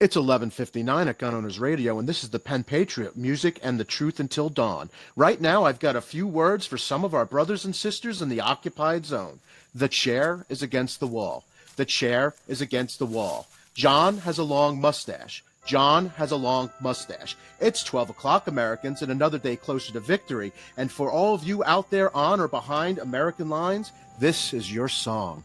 It's 11:59 at Gun Owners Radio, and this is the Penn Patriot, music and the truth until dawn. Right now, I've got a few words for some of our brothers and sisters in the occupied zone. The chair is against the wall. The chair is against the wall. John has a long mustache. John has a long mustache. It's 12 o'clock, Americans, and another day closer to victory. And for all of you out there on or behind American lines, this is your song.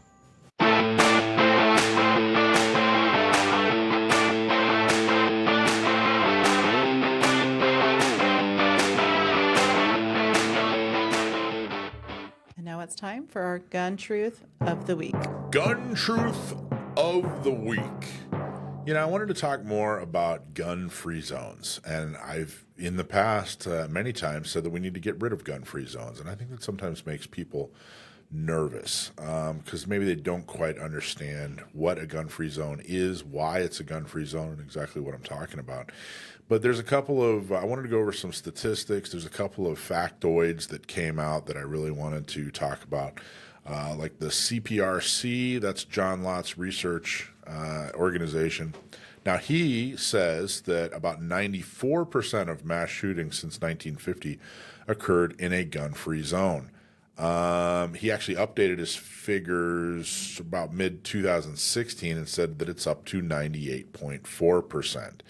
It's time for our gun truth of the week. Gun truth of the week. You know, I wanted to talk more about gun-free zones, and I've, in the past, many times said that we need to get rid of gun-free zones, and I think that sometimes makes people nervous because maybe they don't quite understand what a gun-free zone is, why it's a gun-free zone, and exactly what I'm talking about. But there's a couple of, I wanted to go over some statistics. There's a couple of factoids that came out that I really wanted to talk about, like the CPRC, that's John Lott's research organization. Now, he says that about 94% of mass shootings since 1950 occurred in a gun-free zone. He actually updated his figures about mid-2016 and said that it's up to 98.4%.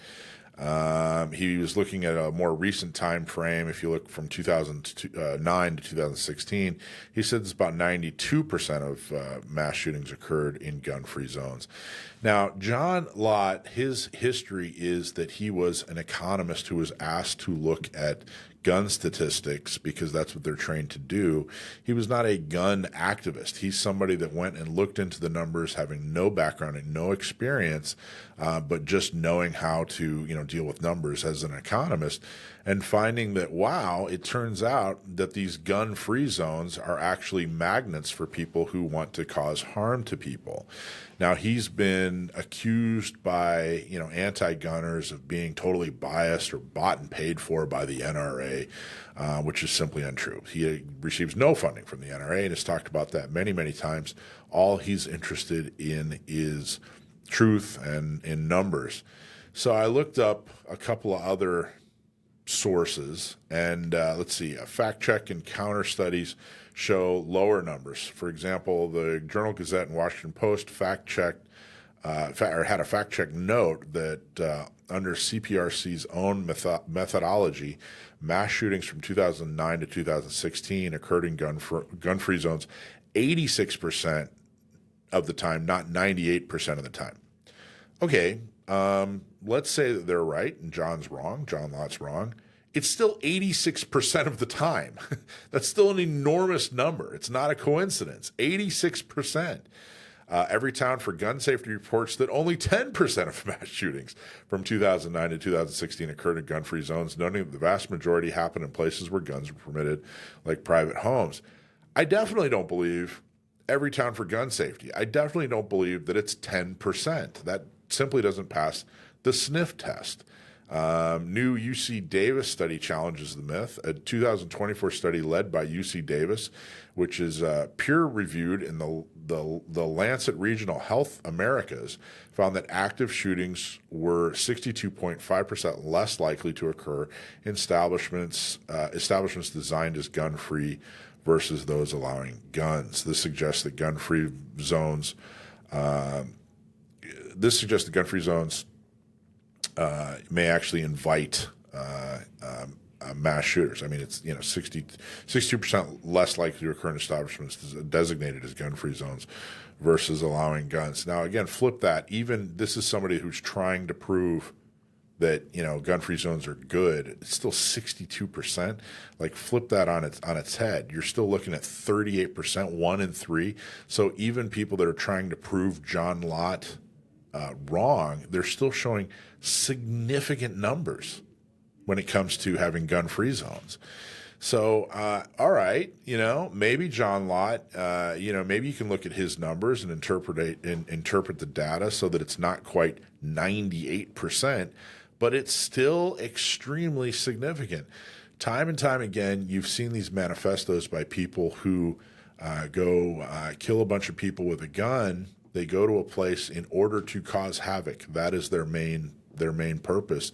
He was looking at a more recent time frame. If you look from 2009 to 2016, he said it's about 92% of mass shootings occurred in gun-free zones. Now, John Lott, his history is that he was an economist who was asked to look at gun statistics because that's what they're trained to do. He was not a gun activist. He's somebody that went and looked into the numbers, having no background and no experience, but just knowing how to, deal with numbers as an economist, and finding that, wow, it turns out that these gun-free zones are actually magnets for people who want to cause harm to people. Now, he's been accused by, anti-gunners of being totally biased or bought and paid for by the NRA, which is simply untrue. He receives no funding from the NRA and has talked about that many, many times. All he's interested in is truth and in numbers. So I looked up a couple of other sources, and let's see, a fact check and counter studies show lower numbers. For example, the Journal-Gazette and Washington Post had a fact check note that under CPRC's own methodology, mass shootings from 2009 to 2016 occurred in gun-free zones 86% of the time, not 98% of the time. Okay, let's say that they're right and John's wrong, John Lott's wrong. It's still 86% of the time. That's still an enormous number. It's not a coincidence. 86%. Everytown for Gun Safety reports that only 10% of mass shootings from 2009 to 2016 occurred in gun-free zones, noting that the vast majority happened in places where guns were permitted, like private homes. I definitely don't believe Everytown for Gun Safety. I definitely don't believe that it's 10%. That simply doesn't pass the sniff test. New UC Davis study challenges the myth. A 2024 study led by UC Davis, which is peer-reviewed in the Lancet Regional Health Americas, found that active shootings were 62.5% less likely to occur in establishments designed as gun-free versus those allowing guns. This suggests that gun-free zones may actually invite mass shooters. I mean, it's 62% less likely to occur in establishments designated as gun-free zones versus allowing guns. Now, again, flip that. Even this is somebody who's trying to prove that gun-free zones are good. It's still 62%. Like, flip that on its head. You're still looking at 38%, 1 in 3. So even people that are trying to prove John Lott wrong, they're still showing significant numbers when it comes to having gun-free zones. So, all right, maybe John Lott, maybe you can look at his numbers and interpret the data so that it's not quite 98%, but it's still extremely significant. Time and time again, you've seen these manifestos by people who go kill a bunch of people with a gun. They go to a place in order to cause havoc. That is their main purpose.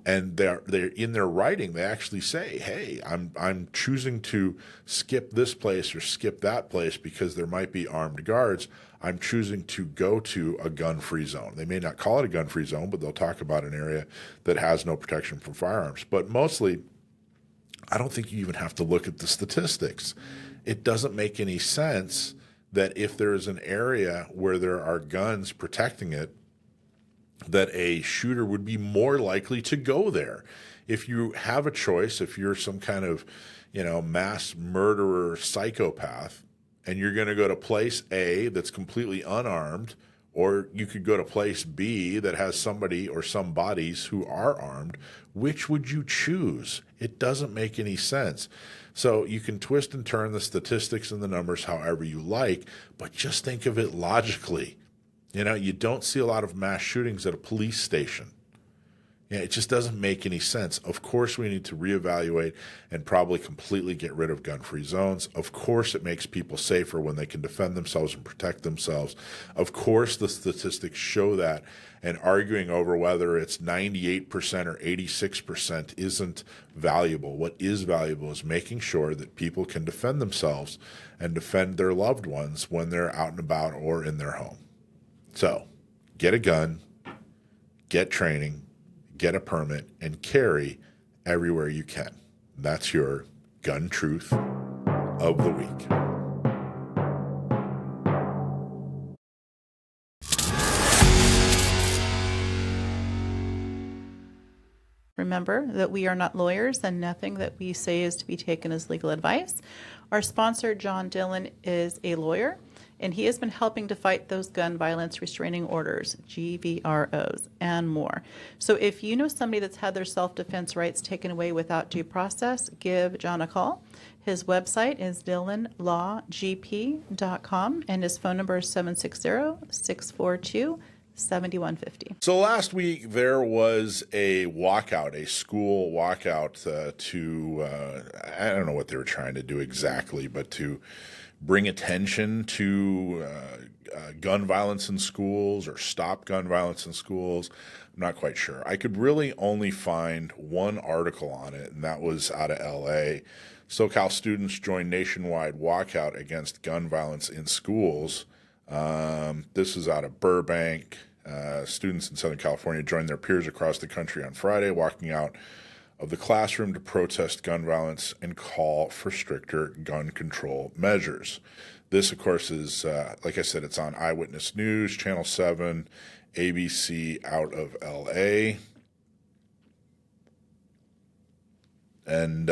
And they're in their writing, they actually say, hey, I'm choosing to skip this place or skip that place because there might be armed guards. I'm choosing to go to a gun-free zone. They may not call it a gun-free zone, but they'll talk about an area that has no protection from firearms. But mostly, I don't think you even have to look at the statistics. It doesn't make any sense that if there is an area where there are guns protecting it, that a shooter would be more likely to go there. If you have a choice, if you're some kind of, mass murderer psychopath, and you're going to go to place A that's completely unarmed, or you could go to place B that has somebody or some bodies who are armed, which would you choose? It doesn't make any sense. So you can twist and turn the statistics and the numbers however you like, but just think of it logically. You don't see a lot of mass shootings at a police station. It just doesn't make any sense. Of course, we need to reevaluate and probably completely get rid of gun-free zones. Of course, it makes people safer when they can defend themselves and protect themselves. Of course, the statistics show that. And arguing over whether it's 98% or 86% isn't valuable. What is valuable is making sure that people can defend themselves and defend their loved ones when they're out and about or in their home. So, get a gun, get training, get a permit, and carry everywhere you can. That's your gun truth of the week. Remember that we are not lawyers and nothing that we say is to be taken as legal advice. Our sponsor, John Dillon, is a lawyer, and he has been helping to fight those gun violence restraining orders, GVROs, and more. So if you know somebody that's had their self-defense rights taken away without due process, give John a call. His website is dillonlawgp.com, and his phone number is 760-642-7150. So last week there was a walkout, a school walkout I don't know what they were trying to do exactly, but to bring attention to gun violence in schools or stop gun violence in schools. I'm not quite sure. I could really only find one article on it, and that was out of LA. SoCal students join nationwide walkout against gun violence in schools. This is out of Burbank. Students in Southern California joined their peers across the country on Friday, walking out of the classroom to protest gun violence and call for stricter gun control measures. This, of course, is, like I said, it's on Eyewitness News, Channel 7, ABC out of LA. And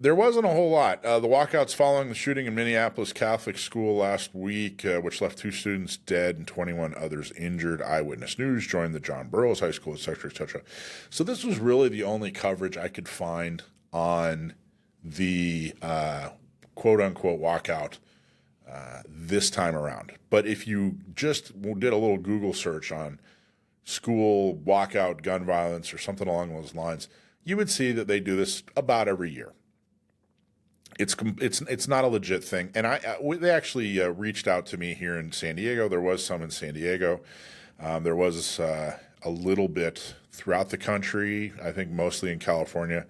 there wasn't a whole lot. The walkouts following the shooting in Minneapolis Catholic School last week, which left 2 students dead and 21 others injured. Eyewitness News joined the John Burroughs High School, et cetera, et cetera. So this was really the only coverage I could find on the quote-unquote walkout this time around. But if you just did a little Google search on school walkout gun violence or something along those lines, you would see that they do this about every year. It's not a legit thing, and they actually reached out to me here in San Diego. There was some in San Diego. There was a little bit throughout the country. I think mostly in California.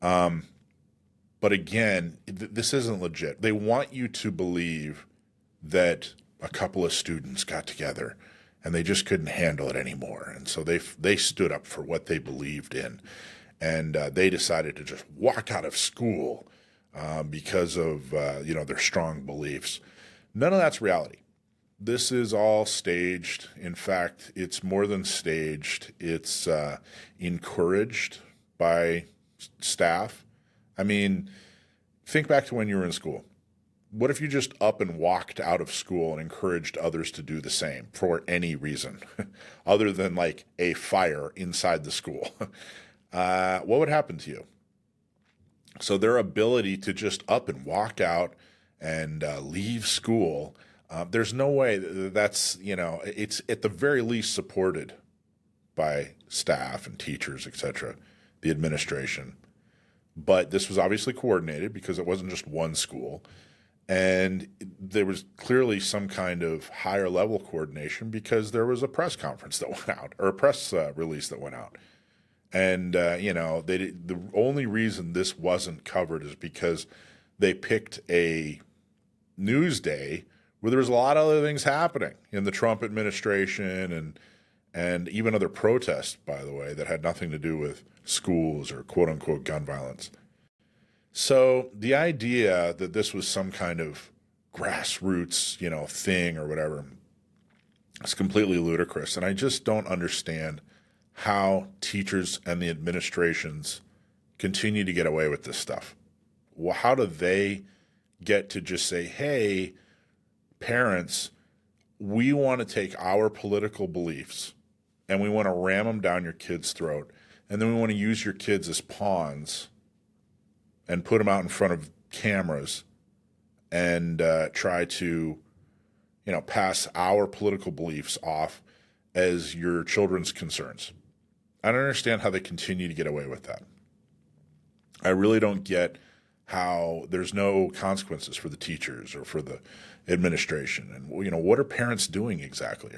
But again, this isn't legit. They want you to believe that a couple of students got together and they just couldn't handle it anymore, and so they stood up for what they believed in, and they decided to just walk out of school. Because of their strong beliefs. None of that's reality. This is all staged. In fact, it's more than staged. It's encouraged by staff. I mean, think back to when you were in school. What if you just up and walked out of school and encouraged others to do the same for any reason other than like a fire inside the school? What would happen to you? So their ability to just up and walk out and leave school, there's no way that's, it's at the very least supported by staff and teachers, et cetera, the administration. But this was obviously coordinated because it wasn't just one school. And there was clearly some kind of higher level coordination because there was a press conference that went out, or a press release that went out. And, the only reason this wasn't covered is because they picked a news day where there was a lot of other things happening in the Trump administration and even other protests, by the way, that had nothing to do with schools or quote unquote gun violence. So the idea that this was some kind of grassroots, thing or whatever is completely ludicrous. And I just don't understand how teachers and the administrations continue to get away with this stuff. Well, how do they get to just say, hey, parents, we want to take our political beliefs and we want to ram them down your kid's throat, and then we want to use your kids as pawns and put them out in front of cameras and try to, pass our political beliefs off as your children's concerns. I don't understand how they continue to get away with that. I really don't get how there's no consequences for the teachers or for the administration. And, what are parents doing exactly?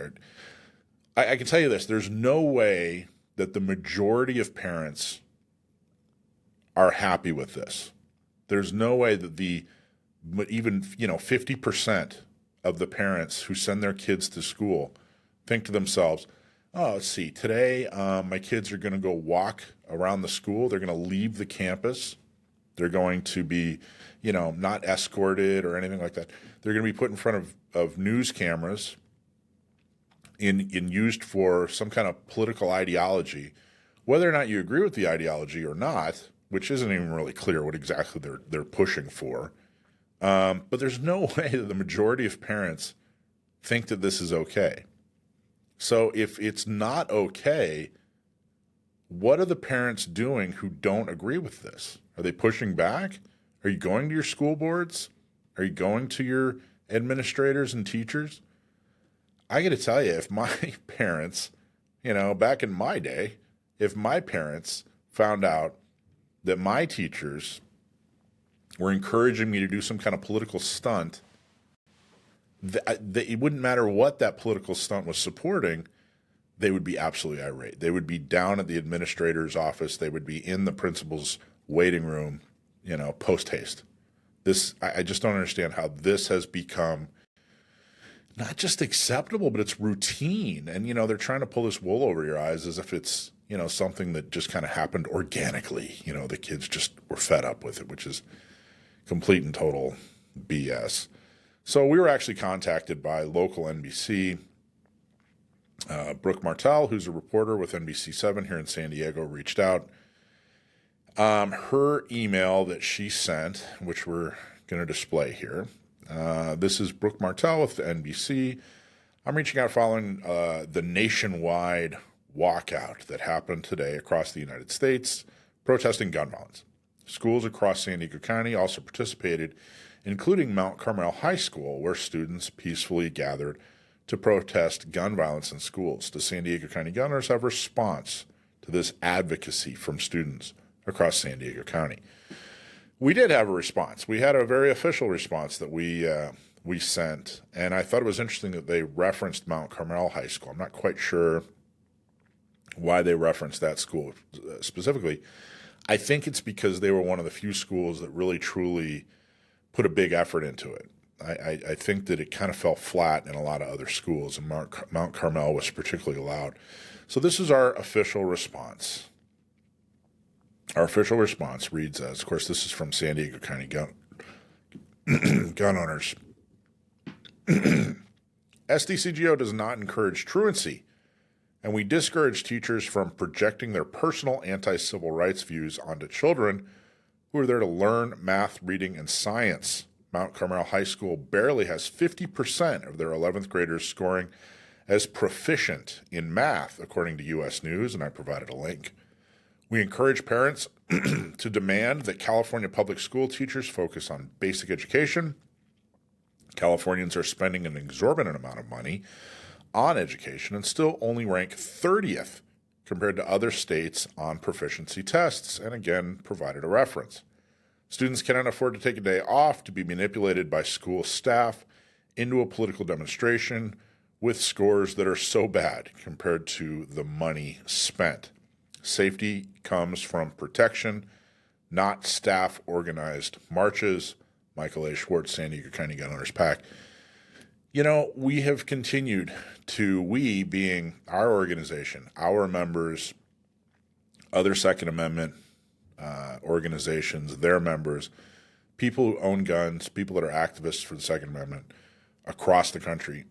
I can tell you this, there's no way that the majority of parents are happy with this. There's no way that even 50% of the parents who send their kids to school think to themselves, oh, let's see, today my kids are going to go walk around the school. They're going to leave the campus. They're going to be, not escorted or anything like that. They're going to be put in front of news cameras in used for some kind of political ideology. Whether or not you agree with the ideology or not, which isn't even really clear what exactly they're pushing for, but there's no way that the majority of parents think that this is okay. So if it's not okay, what are the parents doing who don't agree with this? Are they pushing back? Are you going to your school boards? Are you going to your administrators and teachers? I got to tell you, if my parents, back in my day, if my parents found out that my teachers were encouraging me to do some kind of political stunt, it wouldn't matter what that political stunt was supporting, they would be absolutely irate. They would be down at the administrator's office. They would be in the principal's waiting room, post haste. I just don't understand how this has become not just acceptable, but it's routine. And, they're trying to pull this wool over your eyes as if it's, something that just kind of happened organically. The kids just were fed up with it, which is complete and total BS. So we were actually contacted by local NBC. Brooke Martell, who's a reporter with NBC7 here in San Diego, reached out. Her email that she sent, which we're going to display here. This is Brooke Martell with the NBC. I'm reaching out following the nationwide walkout that happened today across the United States, protesting gun violence. Schools across San Diego County also participated, including Mount Carmel High School, where students peacefully gathered to protest gun violence in schools. The San Diego County Gunners have a response to this advocacy from students across San Diego County. We did have a response. We had a very official response that we sent, and I thought it was interesting that they referenced Mount Carmel High School. I'm not quite sure why they referenced that school specifically. I think it's because they were one of the few schools that really truly put a big effort into it. I think that it kind of fell flat in a lot of other schools, and Mount Carmel was particularly loud. So this is our official response. Our official response reads as, of course, this is from San Diego County gun owners. SDCGO does not encourage truancy, and we discourage teachers from projecting their personal anti-civil rights views onto children who are there to learn math, reading, and science. Mount Carmel High School barely has 50% of their 11th graders scoring as proficient in math, according to U.S. News, and I provided a link. We encourage parents to demand that California public school teachers focus on basic education. Californians are spending an exorbitant amount of money on education and still only rank 30th compared to other states on proficiency tests, and again provided a reference. Students cannot afford to take a day off to be manipulated by school staff into a political demonstration with scores that are so bad compared to the money spent. Safety comes from protection, not staff-organized marches. Michael A. Schwartz, San Diego County Gun Owners PAC. We have continued to, we being our organization, our members, other Second Amendment organizations, their members, people who own guns, people that are activists for the Second Amendment across the country,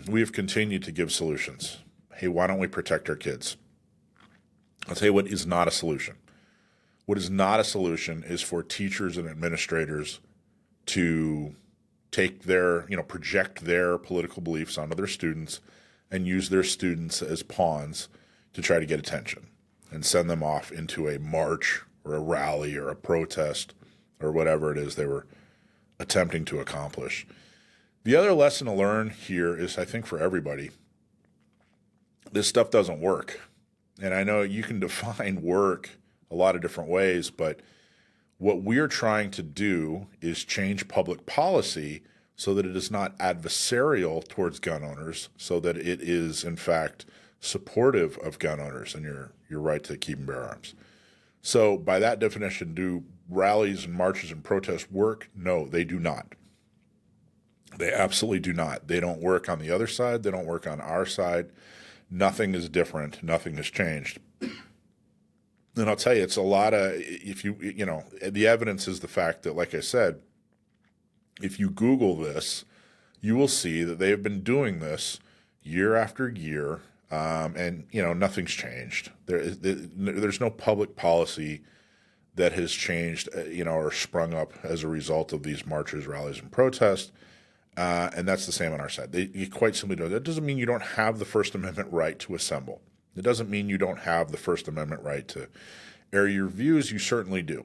we have continued to give solutions. Hey, why don't we protect our kids? I'll tell you what is not a solution. What is not a solution is for teachers and administrators to take their, project their political beliefs onto their students and use their students as pawns to try to get attention and send them off into a march or a rally or a protest or whatever it is they were attempting to accomplish. The other lesson to learn here is, I think, for everybody, this stuff doesn't work. And I know you can define work a lot of different ways, but what we're trying to do is change public policy so that it is not adversarial towards gun owners, so that it is, in fact, supportive of gun owners and your right to keep and bear arms. So by that definition, do rallies and marches and protests work? No, they do not. They absolutely do not. They don't work on the other side. They don't work on our side. Nothing is different. Nothing has changed. And I'll tell you, it's a lot of, the evidence is the fact that, like I said, if you Google this, you will see that they have been doing this year after year, and, nothing's changed. There's no public policy that has changed, or sprung up as a result of these marches, rallies, and protests. And that's the same on our side. You quite simply don't. That doesn't mean you don't have the First Amendment right to assemble. It doesn't mean you don't have the First Amendment right to air your views. You certainly do.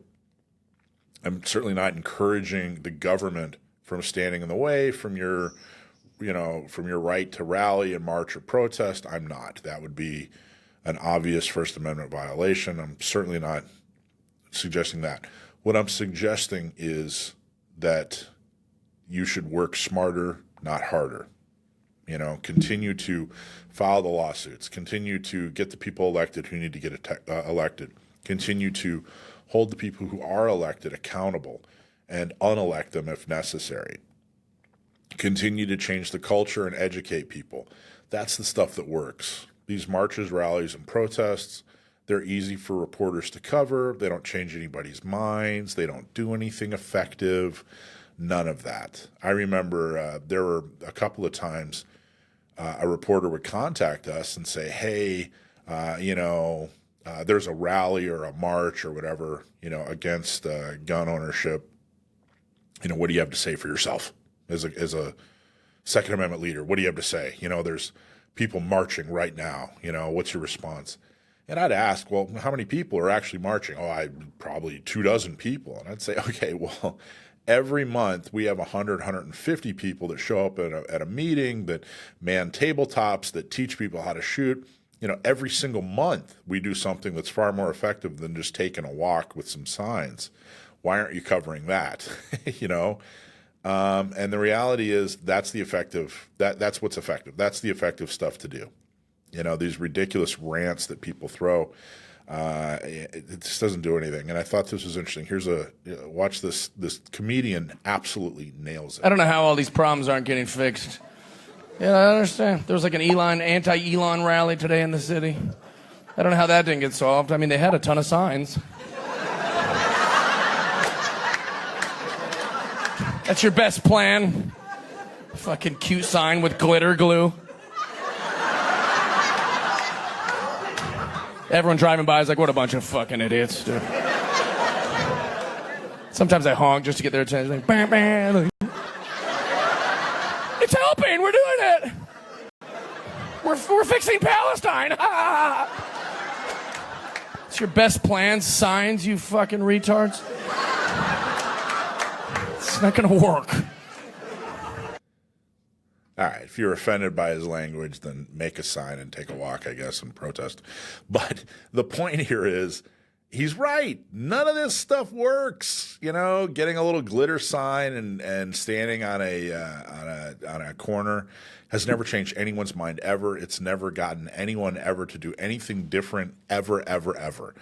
I'm certainly not encouraging the government from standing in the way from your right to rally and march or protest. I'm not. That would be an obvious First Amendment violation. I'm certainly not suggesting that. What I'm suggesting is that you should work smarter, not harder. Continue to file the lawsuits, continue to get the people elected who need to get elected, continue to hold the people who are elected accountable and unelect them if necessary. Continue to change the culture and educate people. That's the stuff that works. These marches, rallies, and protests, they're easy for reporters to cover. They don't change anybody's minds. They don't do anything effective. None of that. I remember there were a couple of times a reporter would contact us and say, hey, there's a rally or a march or whatever, against gun ownership. What do you have to say for yourself as a Second Amendment leader? What do you have to say? There's people marching right now. What's your response? And I'd ask, well, how many people are actually marching? Oh, probably 24 people. And I'd say, okay, well, every month we have 150 people that show up at a meeting, that man tabletops, that teach people how to shoot. Every single month we do something that's far more effective than just taking a walk with some signs. Why aren't you covering that? And the reality is that's what's effective. That's the effective stuff to do. These ridiculous rants that people throw, it just doesn't do anything. And I thought this was interesting. Watch this. This comedian absolutely nails it. I don't know how all these problems aren't getting fixed. Yeah, I understand. There was like an anti-Elon rally today in the city. I don't know how that didn't get solved. I mean, they had a ton of signs. That's your best plan? Fucking cute sign with glitter glue. Everyone driving by is like, what a bunch of fucking idiots, dude. Sometimes I honk just to get their attention. Like, bam, bam. It's helping. We're doing it. We're fixing Palestine. It's your best plans, signs, you fucking retards. It's not going to work. All right, if you're offended by his language, then make a sign and take a walk, I guess, and protest. But the point here is, he's right. None of this stuff works. You know, getting a little glitter sign and standing on a corner has never changed anyone's mind ever. It's never gotten anyone ever to do anything different ever, ever, ever.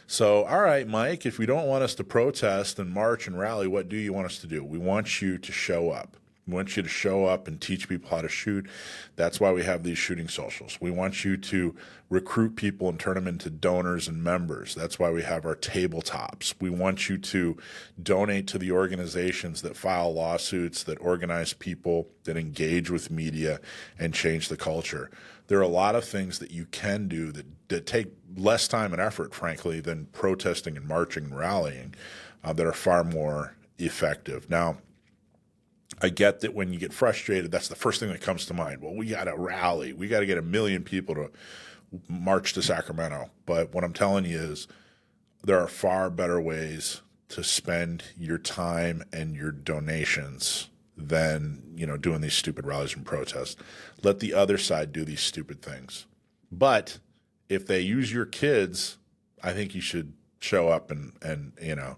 So, all right, Mike, if we don't want us to protest and march and rally, what do you want us to do? We want you to show up. We want you to show up and teach people how to shoot. That's why we have these shooting socials. We want you to recruit people and turn them into donors and members. That's why we have our tabletops. We want you to donate to the organizations that file lawsuits, that organize people, that engage with media and change the culture. There are a lot of things that you can do that take less time and effort, frankly, than protesting and marching and rallying, that are far more effective. Now, I get that when you get frustrated, that's the first thing that comes to mind. Well, we got to rally. We got to get 1 million people to march to Sacramento. But what I'm telling you is there are far better ways to spend your time and your donations than, you know, doing these stupid rallies and protests. Let the other side do these stupid things. But if they use your kids, I think you should show up and you know,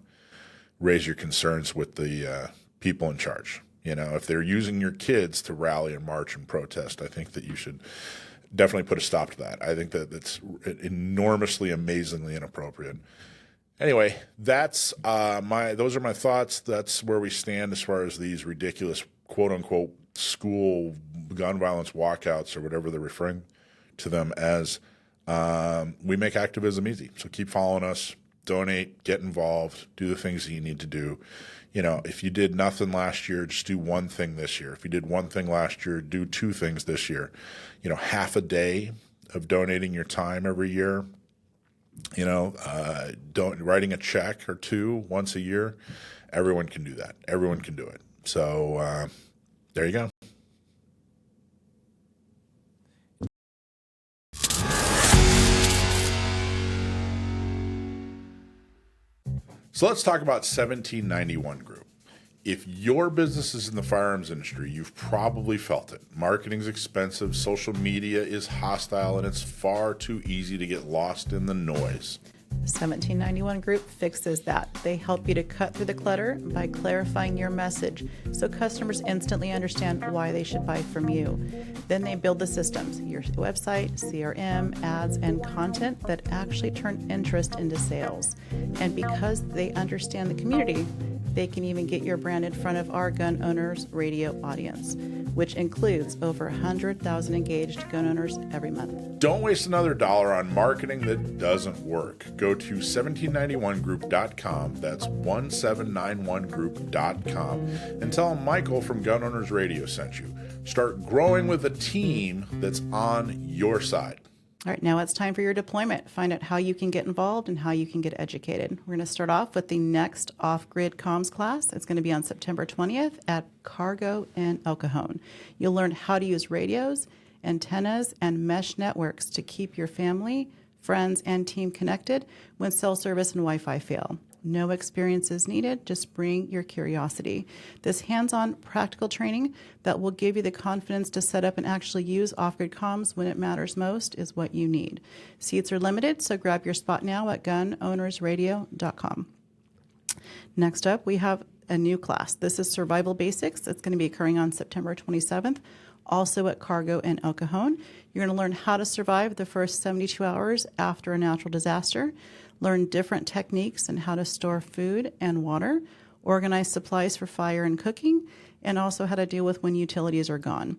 raise your concerns with the people in charge. You know, if they're using your kids to rally and march and protest, I think that you should definitely put a stop to that. I think that it's enormously, amazingly inappropriate. Anyway, those are my thoughts. That's where we stand as far as these ridiculous quote unquote school gun violence walkouts or whatever they're referring to them as. We make activism easy. So keep following us, donate, get involved, do the things that you need to do. You know, if you did nothing last year, just do one thing this year. If you did one thing last year, do 2 things this year. You know, half a day of donating your time every year. You know, writing a check or 2 once a year. Everyone can do that. Everyone can do it. So there you go. So let's talk about 1791 Group. If your business is in the firearms industry, you've probably felt it. Marketing's expensive, social media is hostile, and it's far too easy to get lost in the noise. 1791 Group fixes that. They help you to cut through the clutter by clarifying your message so customers instantly understand why they should buy from you. Then they build the systems, your website, CRM, ads, and content that actually turn interest into sales. And because they understand the community, they can even get your brand in front of our gun owners radio audience, which includes over 100,000 engaged gun owners every month. Don't waste another dollar on marketing that doesn't work. Go to 1791group.com, that's 1791group.com, and tell them Michael from Gun Owners Radio sent you. Start growing with a team that's on your side. All right, now it's time for your deployment. Find out how you can get involved and how you can get educated. We're going to start off with the next off-grid comms class. It's going to be on September 20th at Cargo in El Cajon. You'll learn how to use radios, antennas, and mesh networks to keep your family, friends, and team connected when cell service and Wi-Fi fail. No experience is needed, just bring your curiosity. This hands-on practical training that will give you the confidence to set up and actually use off-grid comms when it matters most is what you need. Seats are limited, so grab your spot now at gunownersradio.com. Next up, we have a new class. This is Survival Basics. It's going to be occurring on September 27th, also at Cargo in El Cajon. You're going to learn how to survive the first 72 hours after a natural disaster, learn different techniques and how to store food and water, organize supplies for fire and cooking, and also how to deal with when utilities are gone.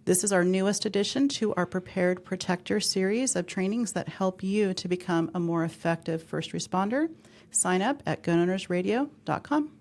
This is our newest addition to our Prepared Protector series of trainings that help you to become a more effective first responder. Sign up at gunownersradio.com.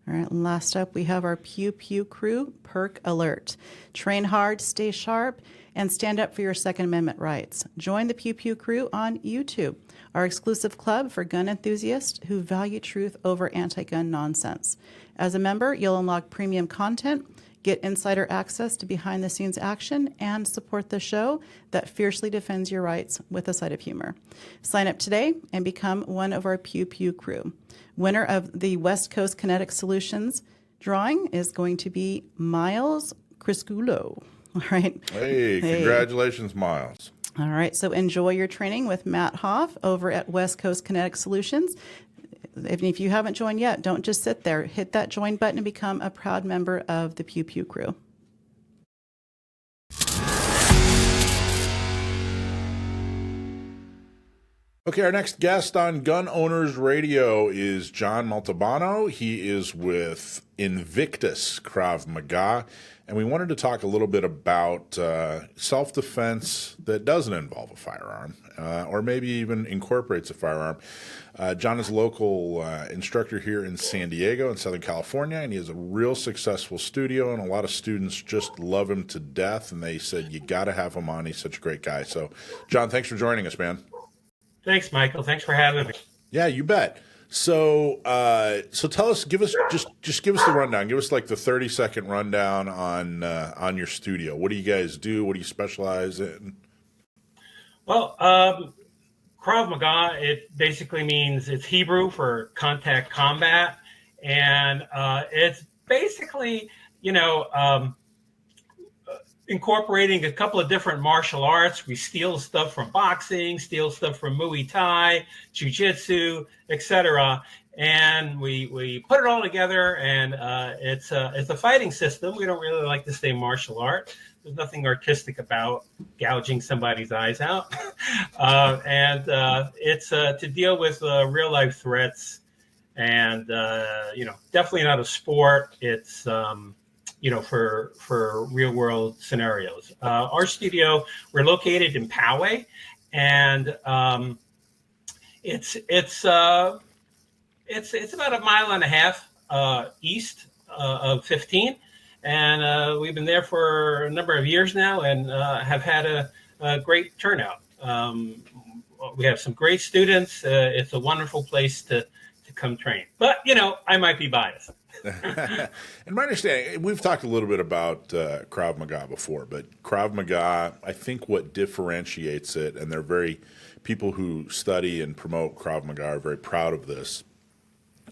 All right, last up, we have our Pew Pew Crew Perk Alert. Train hard, stay sharp, and stand up for your Second Amendment rights. Join the Pew Pew Crew on YouTube, our exclusive club for gun enthusiasts who value truth over anti-gun nonsense. As a member, you'll unlock premium content, get insider access to behind-the-scenes action, and support the show that fiercely defends your rights with a side of humor. Sign up today and become one of our Pew Pew Crew. Winner of the West Coast Kinetic Solutions drawing is going to be Miles Crisculo. All right. Hey, congratulations, Miles. All right, so enjoy your training with Matt Hoff over at West Coast Kinetic Solutions. If you haven't joined yet, don't just sit there. Hit that join button and become a proud member of the Pew Pew crew. Okay, our next guest on Gun Owners Radio is John Montalbano. He is with Invictus Krav Maga, and we wanted to talk a little bit about self-defense that doesn't involve a firearm, or maybe even incorporates a firearm. John is a local instructor here in San Diego in Southern California, and he has a real successful studio, and a lot of students just love him to death, and they said, you got to have him on. He's such a great guy. So, John, thanks for joining us, man. Thanks, Michael. Thanks for having me. Yeah, you bet. So, so tell us, give us the rundown. Give us like the 30-second rundown on your studio. What do you guys do? What do you specialize in? Well, Krav Maga, it basically means, it's Hebrew for contact combat, and it's basically, incorporating a couple of different martial arts. We steal stuff from boxing, steal stuff from Muay Thai, Jiu-Jitsu, etc. And we put it all together, and it's a fighting system. We don't really like to say martial art. There's nothing artistic about gouging somebody's eyes out. And it's to deal with real life threats, and definitely not a sport. It's for real world scenarios. Our studio, we're located in Poway, and it's about a mile and a half east of 15, and we've been there for a number of years now, and have had a great turnout. We have some great students. It's a wonderful place to come train, but I might be biased. And my understanding, we've talked a little bit about Krav Maga before, but Krav Maga, I think what differentiates it, and people who study and promote Krav Maga are very proud of this.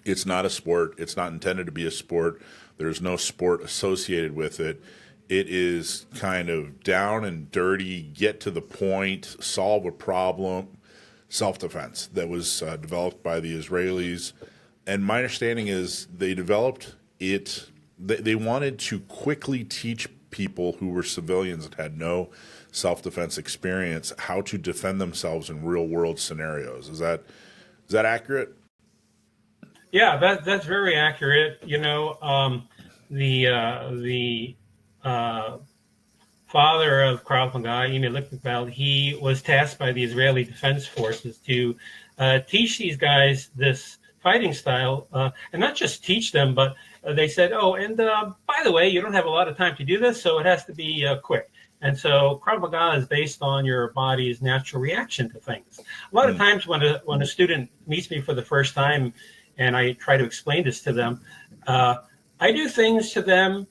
It's not a sport. It's not intended to be a sport. There's no sport associated with it. It is kind of down and dirty, get to the point, solve a problem, self-defense that was developed by the Israelis. And my understanding is they developed it, they wanted to quickly teach people who were civilians that had no self-defense experience how to defend themselves in real-world scenarios. Is that accurate? Yeah, that's very accurate. The father of Krav Maga, Emil Lichtenfeld, he was tasked by the Israeli Defense Forces to teach these guys this fighting style, and not just teach them, but they said, by the way, you don't have a lot of time to do this, so it has to be quick. And so Krav Maga is based on your body's natural reaction to things. A lot of times when a student meets me for the first time, and I try to explain this to them, I do things to them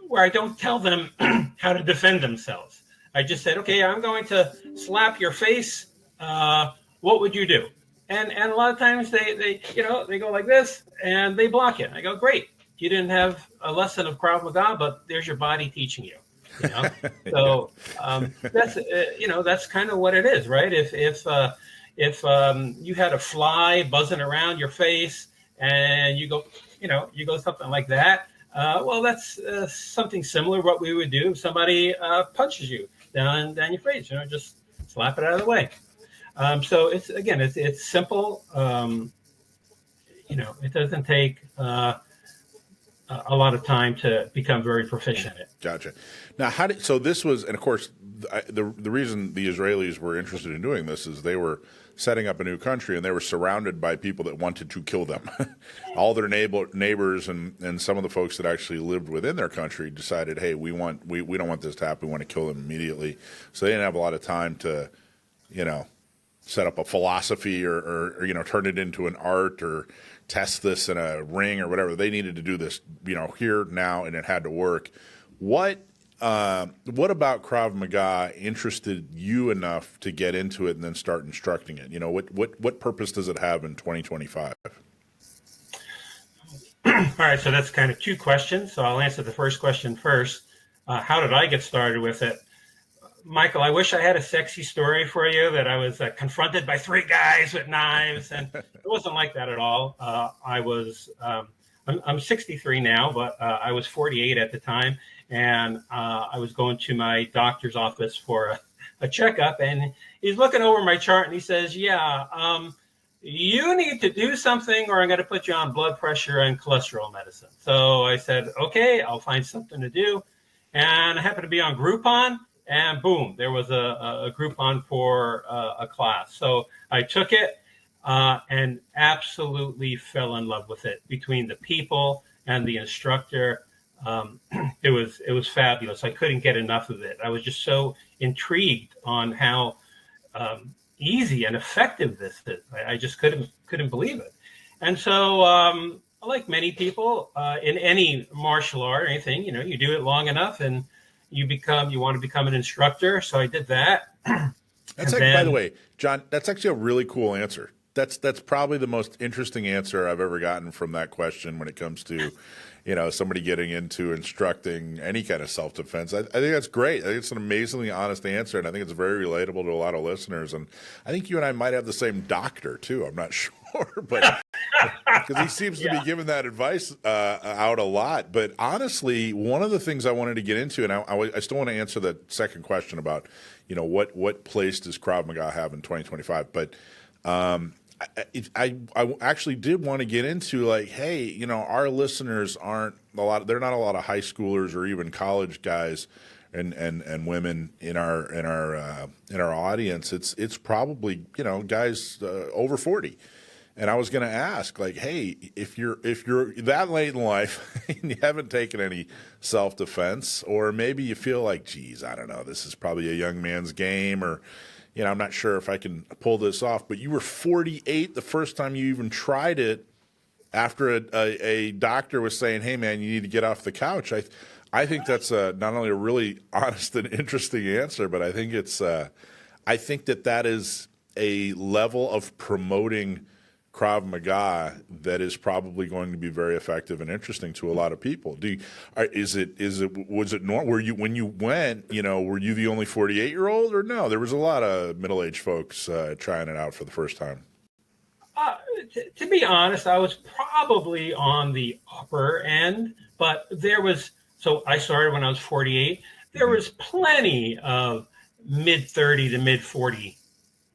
where I don't tell them how to defend themselves. I just said, okay, I'm going to slap your face. What would you do? And a lot of times they go like this and they block it. I go, great. You didn't have a lesson of Krav Maga, but there's your body teaching you. So that's kind of what it is, right? If you had a fly buzzing around your face and you go something like that, well, that's something similar what we would do if somebody punches you down your face. Just slap it out of the way. So it's simple. It doesn't take a lot of time to become very proficient at it. Gotcha. Now, so this was, and of course, the reason the Israelis were interested in doing this is they were setting up a new country, and they were surrounded by people that wanted to kill them. All their neighbors and some of the folks that actually lived within their country decided, hey, we don't want this to happen. We want to kill them immediately. So they didn't have a lot of time to, set up a philosophy or turn it into an art or test this in a ring or whatever. They needed to do this, here, now, and it had to work. What about Krav Maga interested you enough to get into it and then start instructing it? What purpose does it have in 2025? All right, so that's kind of two questions. So I'll answer the first question first. How did I get started with it? Michael, I wish I had a sexy story for you that I was confronted by three guys with knives, and it wasn't like that at all. I'm 63 now, but I was 48 at the time, and I was going to my doctor's office for a checkup, and he's looking over my chart, and he says, "Yeah, you need to do something, or I'm going to put you on blood pressure and cholesterol medicine." So I said, "Okay, I'll find something to do," and I happened to be on Groupon. And boom, there was a Groupon for a class. So I took it and absolutely fell in love with it. Between the people and the instructor, it was fabulous. I couldn't get enough of it. I was just so intrigued on how easy and effective this is. I just couldn't believe it. And so, like many people in any martial art or anything, you do it long enough and you want to become an instructor. So I did that. That's by the way, John, that's actually a really cool answer. That's probably the most interesting answer I've ever gotten from that question when it comes to, somebody getting into instructing any kind of self-defense. I think that's great. I think it's an amazingly honest answer, and I think it's very relatable to a lot of listeners. And I think you and I might have the same doctor too. I'm not sure, but because he seems to be giving that advice out a lot. But honestly, one of the things I wanted to get into, and I still want to answer the second question about, what place does Krav Maga have in 2025? But I actually did want to get into like, hey, our listeners aren't a lot. They're not a lot of high schoolers or even college guys and women in our audience. It's probably guys over 40. And I was going to ask, like, hey, if you're that late in life and you haven't taken any self-defense, or maybe you feel like, geez, I don't know, this is probably a young man's game, or I'm not sure if I can pull this off. But you were 48 the first time you even tried it, after a doctor was saying, hey, man, you need to get off the couch. I think that's not only a really honest and interesting answer, but I think I think that is a level of promoting Krav Maga that is probably going to be very effective and interesting to a lot of people. Was it normal? Were you, when you went, were you the only 48-year-old, or no? There was a lot of middle-aged folks trying it out for the first time. To be honest, I was probably on the upper end, but so I started when I was 48. There was plenty of mid 30 to mid 40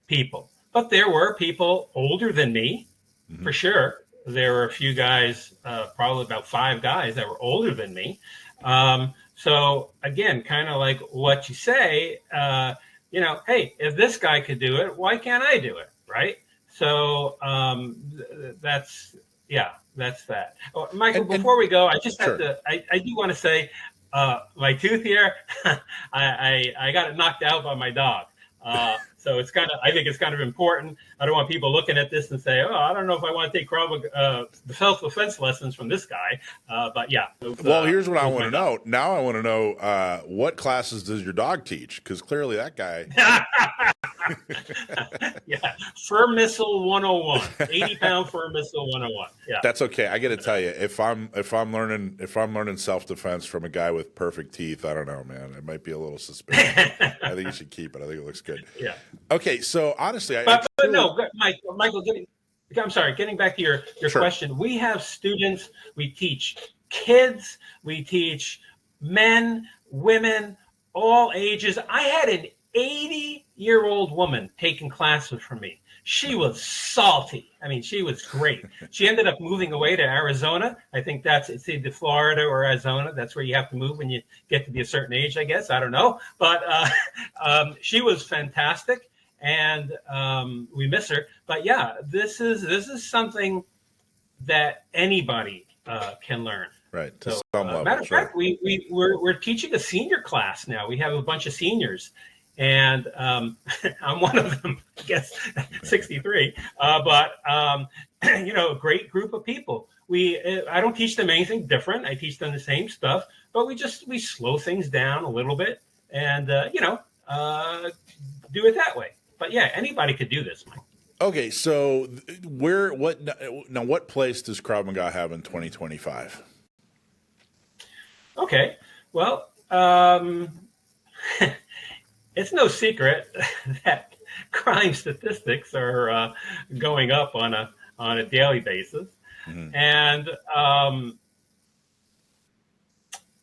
people. But there were people older than me, for sure. There were a few guys, probably about 5 guys that were older than me. So again, kind of like what you say, hey, if this guy could do it, why can't I do it, right? So that's that. Oh, Michael, before we go, I just have to. I do want to say, my tooth here, I got it knocked out by my dog. So I think it's kind of important. I don't want people looking at this and say, oh, I don't know if I want to take the self-defense lessons from this guy. But yeah. Well, here's what I want to know. Now I want to know what classes does your dog teach? Because clearly that guy. Yeah. Fur Missile 101. 80-pound Fur Missile 101. Yeah. That's okay. I got to tell you, if I'm learning self-defense from a guy with perfect teeth, I don't know, man. It might be a little suspicious. I think you should keep it. I think it looks good. Yeah. Okay, so honestly, no, Michael, getting back to your question, we have students, we teach kids, we teach men, women, all ages. I had an 80-year-old woman taking classes from me. She was salty. I mean, she was great. She ended up moving away to Arizona. I think it's either Florida or Arizona. That's where you have to move when you get to be a certain age, I guess. I don't know. But she was fantastic, and we miss her. But yeah, this is something that anybody can learn. Right. To So, some level. matter of fact, we're teaching a senior class now. We have a bunch of seniors. And I'm one of them, I guess, 63. But a great group of people. I don't teach them anything different. I teach them the same stuff, but we slow things down a little bit and do it that way. But yeah, anybody could do this, Mike. Okay, so what place does Krav Maga have in 2025? Okay, well. it's no secret that crime statistics are going up on a daily basis, and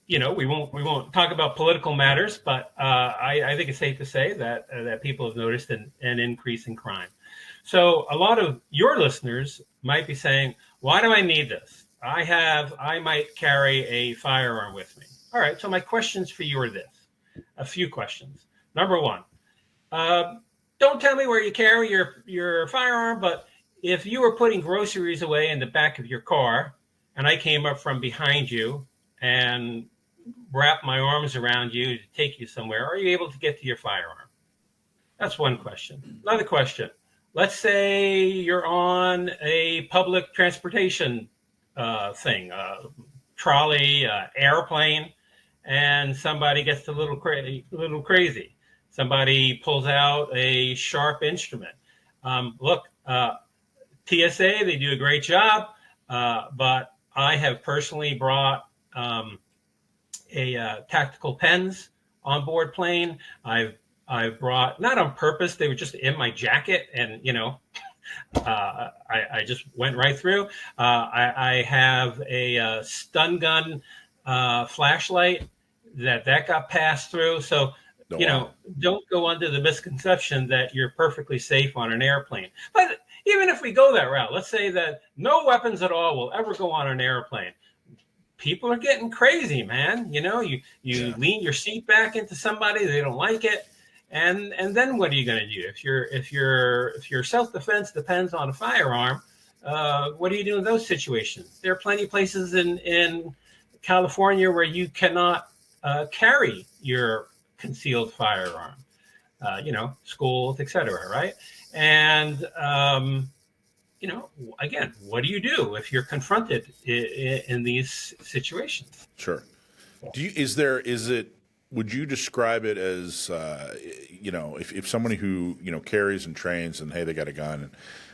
we won't talk about political matters, but I think it's safe to say that people have noticed an increase in crime. So a lot of your listeners might be saying, "Why do I need this? I might carry a firearm with me." All right. So my questions for you are this: a few questions. Number one, don't tell me where you carry your firearm, but if you were putting groceries away in the back of your car, and I came up from behind you and wrapped my arms around you to take you somewhere, are you able to get to your firearm? That's one question. Another question. Let's say you're on a public transportation thing, trolley, airplane, and somebody gets a little crazy. Somebody pulls out a sharp instrument. Look, TSA, they do a great job, but I have personally brought tactical pens on board plane. I've brought, not on purpose, they were just in my jacket, and I just went right through. I have a stun gun flashlight that got passed through. So don't go under the misconception that you're perfectly safe on an airplane. But even if we go that route, let's say that no weapons at all will ever go on an airplane. People are getting crazy, man. You lean your seat back into somebody, they don't like it. And then what are you going to do? If your self-defense depends on a firearm, what do you do in those situations? There are plenty of places in California where you cannot carry your concealed firearm, schools, etc. Right? And again, what do you do if you're confronted in these situations? Sure. Would you describe it as, if somebody who, carries and trains and, hey, they got a gun, and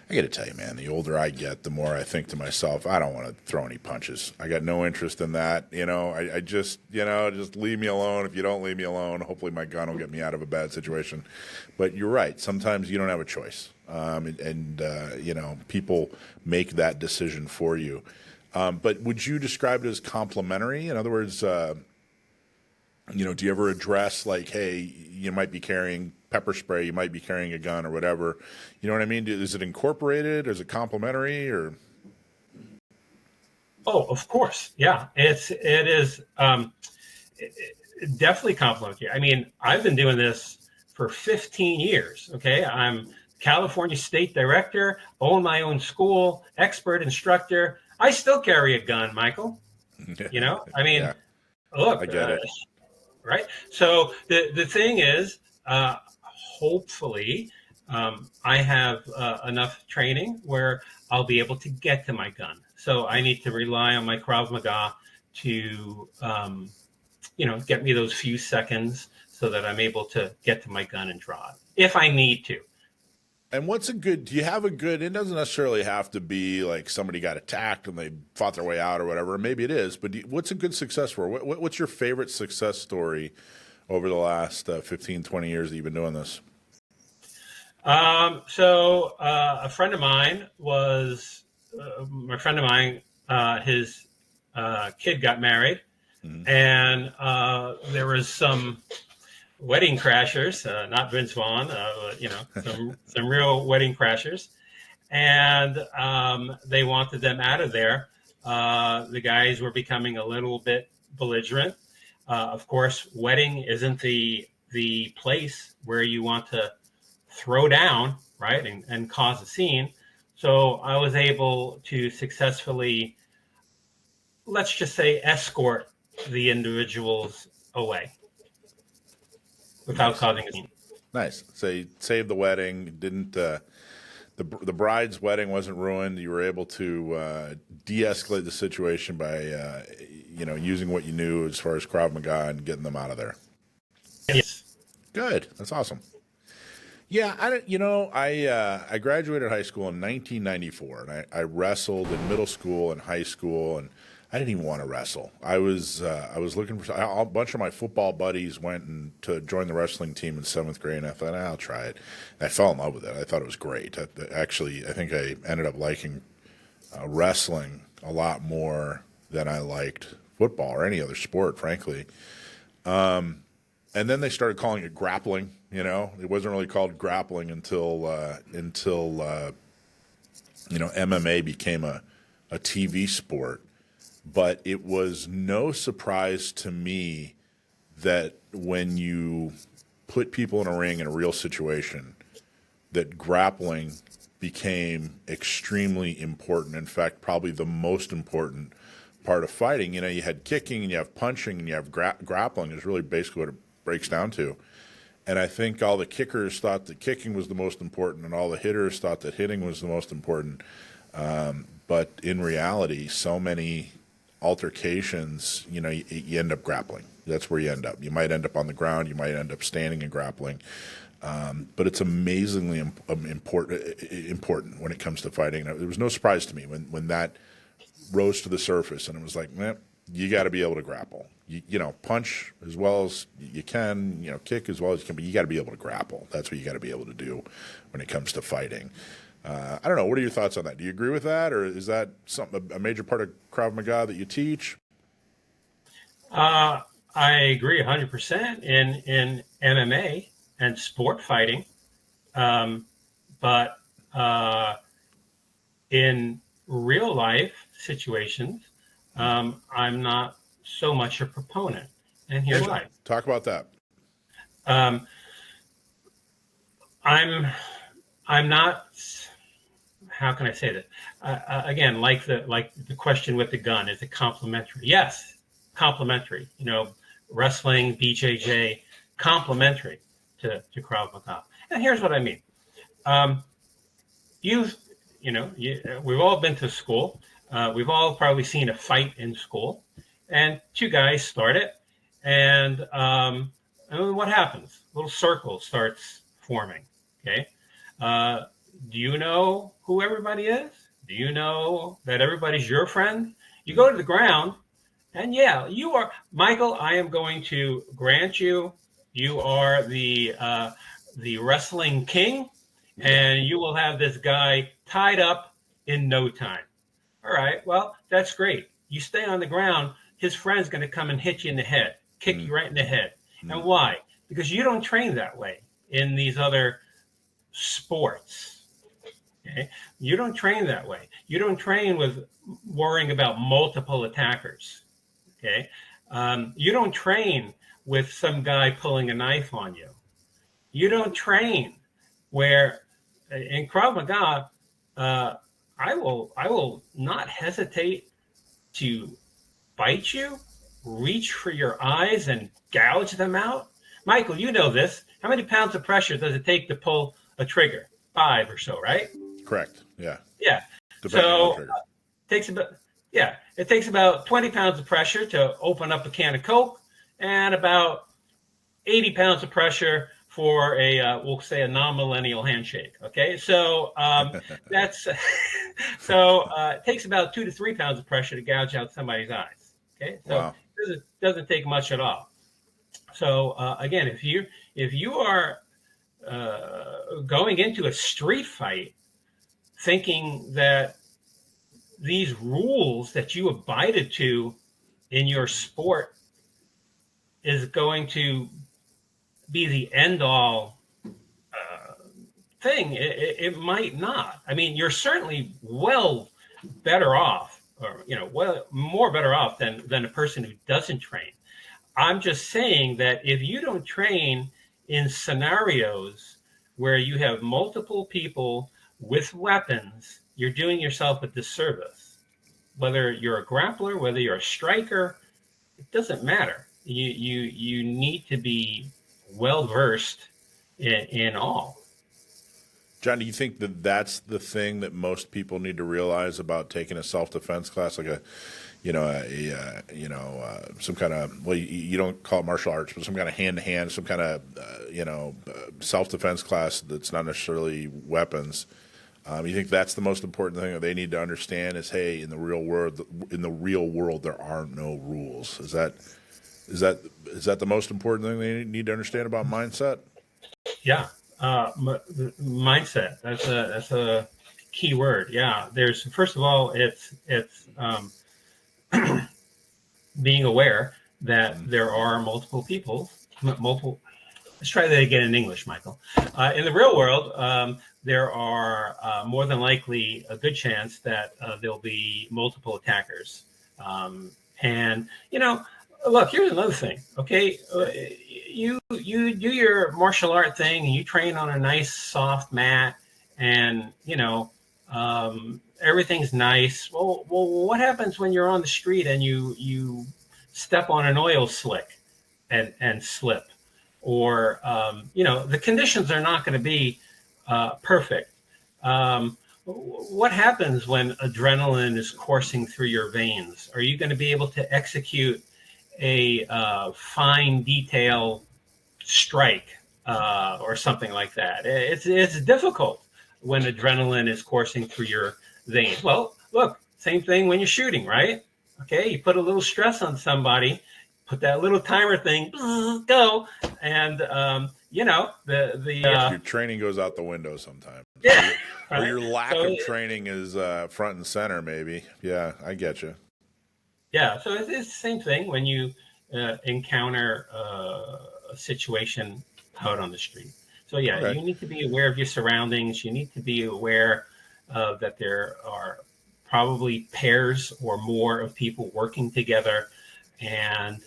I got to tell you, man, the older I get, the more I think to myself, I don't want to throw any punches. I got no interest in that. I just leave me alone. If you don't leave me alone, hopefully my gun will get me out of a bad situation. But you're right. Sometimes you don't have a choice. People make that decision for you. But would you describe it as complementary? In other words, do you ever address like, hey, you might be carrying pepper spray, you might be carrying a gun or whatever? You know what I mean? Is it incorporated? Is it complementary? Or? Oh, of course. Yeah, it is definitely complementary. I mean, I've been doing this for 15 years. Okay. I'm California State Director, own my own school, expert instructor. I still carry a gun, Michael. Look, I get it. Right. So the thing is, hopefully, I have enough training where I'll be able to get to my gun. So I need to rely on my Krav Maga to, get me those few seconds so that I'm able to get to my gun and draw it if I need to. And do you have a good, it doesn't necessarily have to be like somebody got attacked and they fought their way out or whatever. Maybe it is, but what's a good success for? What's your favorite success story over the last 15, 20 years that you've been doing this? So a friend of mine his kid got married, and there was some wedding crashers, not Vince Vaughn, some real wedding crashers. And they wanted them out of there. The guys were becoming a little bit belligerent. Of course, wedding isn't the place where you want to throw down, right, and cause a scene. So I was able to successfully, let's just say, escort the individuals away without causing a scene. Nice. So you saved the wedding. Didn't the bride's wedding wasn't ruined. You were able to de-escalate the situation by using what you knew as far as Krav Maga and getting them out of there. Yes. Good. That's awesome. Yeah, I graduated high school in 1994, and I wrestled in middle school and high school, and I didn't even want to wrestle. I was looking for a bunch of my football buddies went to join the wrestling team in 7th grade, and I thought I'll try it. And I fell in love with it. I thought it was great. Actually, I think I ended up liking wrestling a lot more than I liked football or any other sport, frankly. And then they started calling it grappling. You know, it wasn't really called grappling until MMA became a TV sport. But it was no surprise to me that when you put people in a ring in a real situation, that grappling became extremely important. In fact, probably the most important part of fighting. You know, you had kicking and you have punching and you have grappling is really basically what it breaks down to. And I think all the kickers thought that kicking was the most important and all the hitters thought that hitting was the most important. But in reality, so many altercations, you know, you end up grappling. That's where you end up. You might end up on the ground. You might end up standing and grappling. But it's amazingly important when it comes to fighting. It was no surprise to me when that rose to the surface, and it was like, man, you got to be able to grapple. You know, punch as well as you can, you know, kick as well as you can, but you got to be able to grapple. That's what you got to be able to do when it comes to fighting. I don't know. What are your thoughts on that? Do you agree with that, or is that a major part of Krav Maga that you teach? I agree 100% in MMA and sport fighting, but in real life situations, I'm not so much a proponent, and here's why. Talk about that. I'm not. How can I say that? Again, like the question with the gun, is it complementary? Yes, complementary. You know, wrestling, BJJ, complementary to Krav Maga. And here's what I mean. We've all been to school. We've all probably seen a fight in school, and two guys start it, and what happens? A little circle starts forming. Okay. Do you know who everybody is? Do you know that everybody's your friend? You go to the ground, and yeah, you are, Michael, I am going to grant you are the wrestling king, and you will have this guy tied up in no time. All right, well, that's great. You stay on the ground, his friend's going to come and hit you in the head, kick you right in the head. And why? Because you don't train that way in these other sports. Okay? You don't train that way. You don't train with worrying about multiple attackers. Okay? You don't train with some guy pulling a knife on you. You don't train where in Krav Maga, I will not hesitate to bite you, reach for your eyes and gouge them out. Michael, you know this. How many pounds of pressure does it take to pull a trigger? 5 or so, right? Correct. Yeah. Yeah. Depending on the trigger. It takes about 20 pounds of pressure to open up a can of Coke, and about 80 pounds of pressure for we'll say a non-millennial handshake. Okay, so that's it takes about 2 to 3 pounds of pressure to gouge out somebody's eyes. Okay, so wow. It doesn't take much at all. So again, if you are going into a street fight thinking that these rules that you abided to in your sport is going to be the end all thing, it might not. I mean, you're certainly better off, or more better off than a person who doesn't train. I'm just saying that if you don't train in scenarios where you have multiple people with weapons, you're doing yourself a disservice. Whether you're a grappler, whether you're a striker, it doesn't matter. You need to be well versed in all. John, do you think that that's the thing that most people need to realize about taking a self-defense class, like some kind of, well, you don't call it martial arts, but some kind of hand-to-hand, some kind of self-defense class that's not necessarily weapons? You think that's the most important thing that they need to understand is, hey, in the real world, there are no rules. Is that the most important thing they need to understand about mindset? Yeah, mindset. That's a key word. Yeah, there's first of all, it's being aware that there are multiple people, multiple. Let's try that again in English, Michael. In the real world, there are more than likely a good chance that there'll be multiple attackers. And look, here's another thing. Okay, you do your martial art thing, and you train on a nice soft mat, and everything's nice. Well, what happens when you're on the street and you step on an oil slick and slip? Or the conditions are not going to be perfect. What happens when adrenaline is coursing through your veins? Are you going to be able to execute a fine detail strike or something like that? It's difficult when adrenaline is coursing through your veins. Well, look, same thing when you're shooting, right? Okay, you put a little stress on somebody, put that little timer thing, go, and your training goes out the window sometimes. Yeah, or your lack of training is front and center, maybe. Yeah, I get you. Yeah, so it's the same thing when you encounter a situation out on the street. So yeah, Okay. You need to be aware of your surroundings. You need to be aware that there are probably pairs or more of people working together. And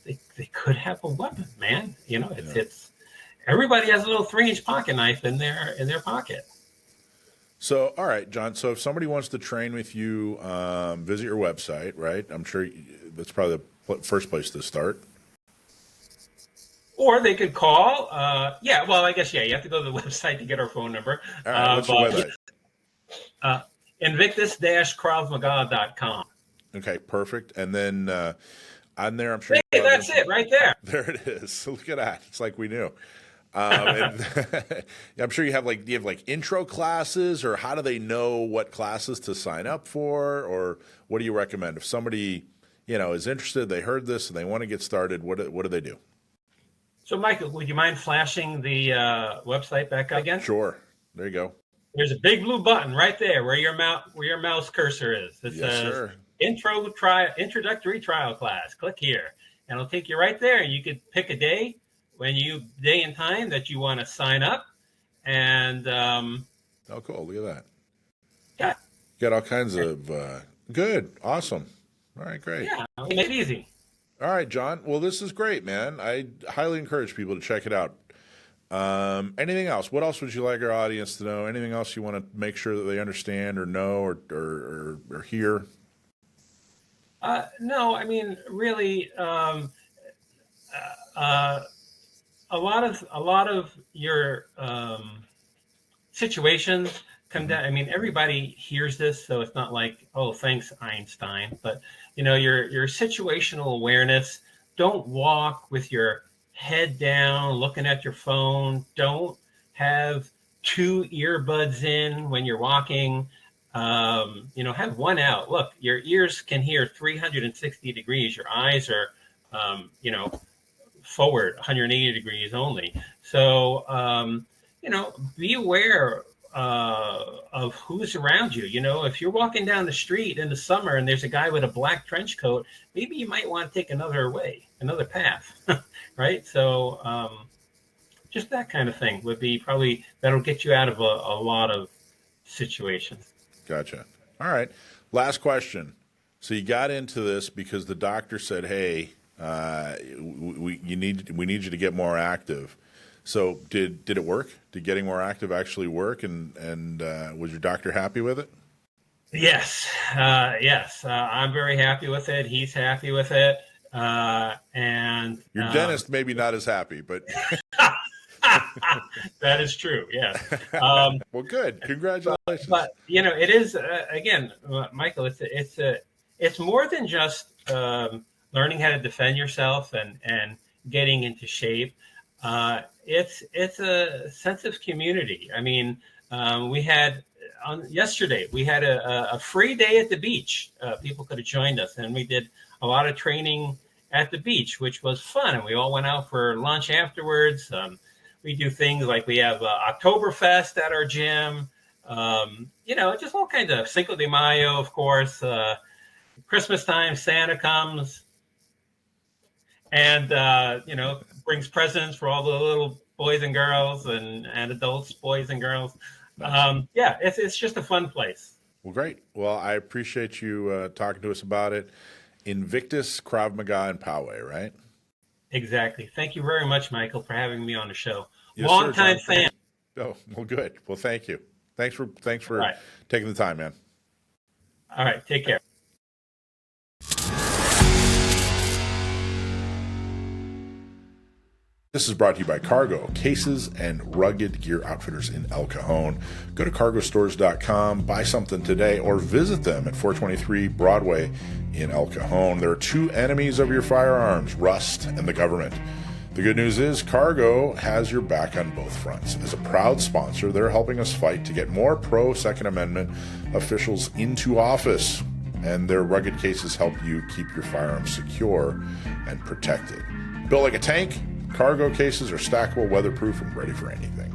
they could have a weapon, man. It's everybody has a little 3-inch pocket knife in their pocket. So, all right, John. So, if somebody wants to train with you, visit your website, right? I'm sure that's probably the first place to start. Or they could call. Yeah, well, I guess you have to go to the website to get our phone number. All right, what's your website? Invictus-kravmaga.com. Okay, perfect. And then on there, I'm sure. Hey, that's it right there. There it is. Look at that. It's like we knew. And I'm sure you have do you have intro classes, or how do they know what classes to sign up for, or what do you recommend if somebody is interested? They heard this and they want to get started. What do they do? So, Michael, would you mind flashing the website back up again? Sure. There you go. There's a big blue button right there where your mouse cursor is. It says introductory trial class. Click here, and it'll take you right there. And you could pick a day and time that you want to sign up. And oh, cool! Look at that. Yeah, got all kinds of good, awesome. All right, great. Yeah, make it easy. All right, John. Well, this is great, man. I highly encourage people to check it out. Anything else? What else would you like our audience to know? Anything else you want to make sure that they understand or know or hear? No, I mean, really, a lot of your situations come down. I mean, everybody hears this, so it's not like, oh, thanks, Einstein. But your situational awareness. Don't walk with your head down, looking at your phone. Don't have 2 earbuds in when you're walking. Have one out. Look, your ears can hear 360 degrees. Your eyes are, forward 180 degrees only. So, be aware of who's around you. If you're walking down the street in the summer and there's a guy with a black trench coat, maybe you might want to take another path, right? So just that kind of thing would be probably, that'll get you out of a lot of situations. Gotcha. All right. Last question. So you got into this because the doctor said, hey, we need you to get more active. So did it work? Did getting more active actually work? And was your doctor happy with it? Yes. Yes. I'm very happy with it. He's happy with it. And your dentist maybe not as happy, but that is true. Yes. Well, good. Congratulations. But it is again, Michael. It's more than just learning how to defend yourself and getting into shape. It's a sense of community. I mean, we had on yesterday, we had a free day at the beach. People could have joined us, and we did a lot of training at the beach, which was fun. And we all went out for lunch afterwards. We do things like we have Oktoberfest at our gym. Just all kinds of Cinco de Mayo, of course. Christmas time, Santa comes and, brings presents for all the little boys and girls and adults, boys and girls. It's just a fun place. Well, great. Well, I appreciate you talking to us about it. Invictus, Krav Maga, and Poway, right? Exactly. Thank you very much, Michael, for having me on the show. Yes, Long sir, time John. fan. Oh, well, good. Well, thank you. Thanks for right. taking the time, man. All right. Take care. This is brought to you by Cargo, cases and rugged gear outfitters in El Cajon. Go to cargostores.com, buy something today, or visit them at 423 Broadway in El Cajon. There are two enemies of your firearms, rust and the government. The good news is Cargo has your back on both fronts. As a proud sponsor, they're helping us fight to get more pro-Second Amendment officials into office, and their rugged cases help you keep your firearms secure and protected. Built like a tank, Cargo cases are stackable, weatherproof, and ready for anything.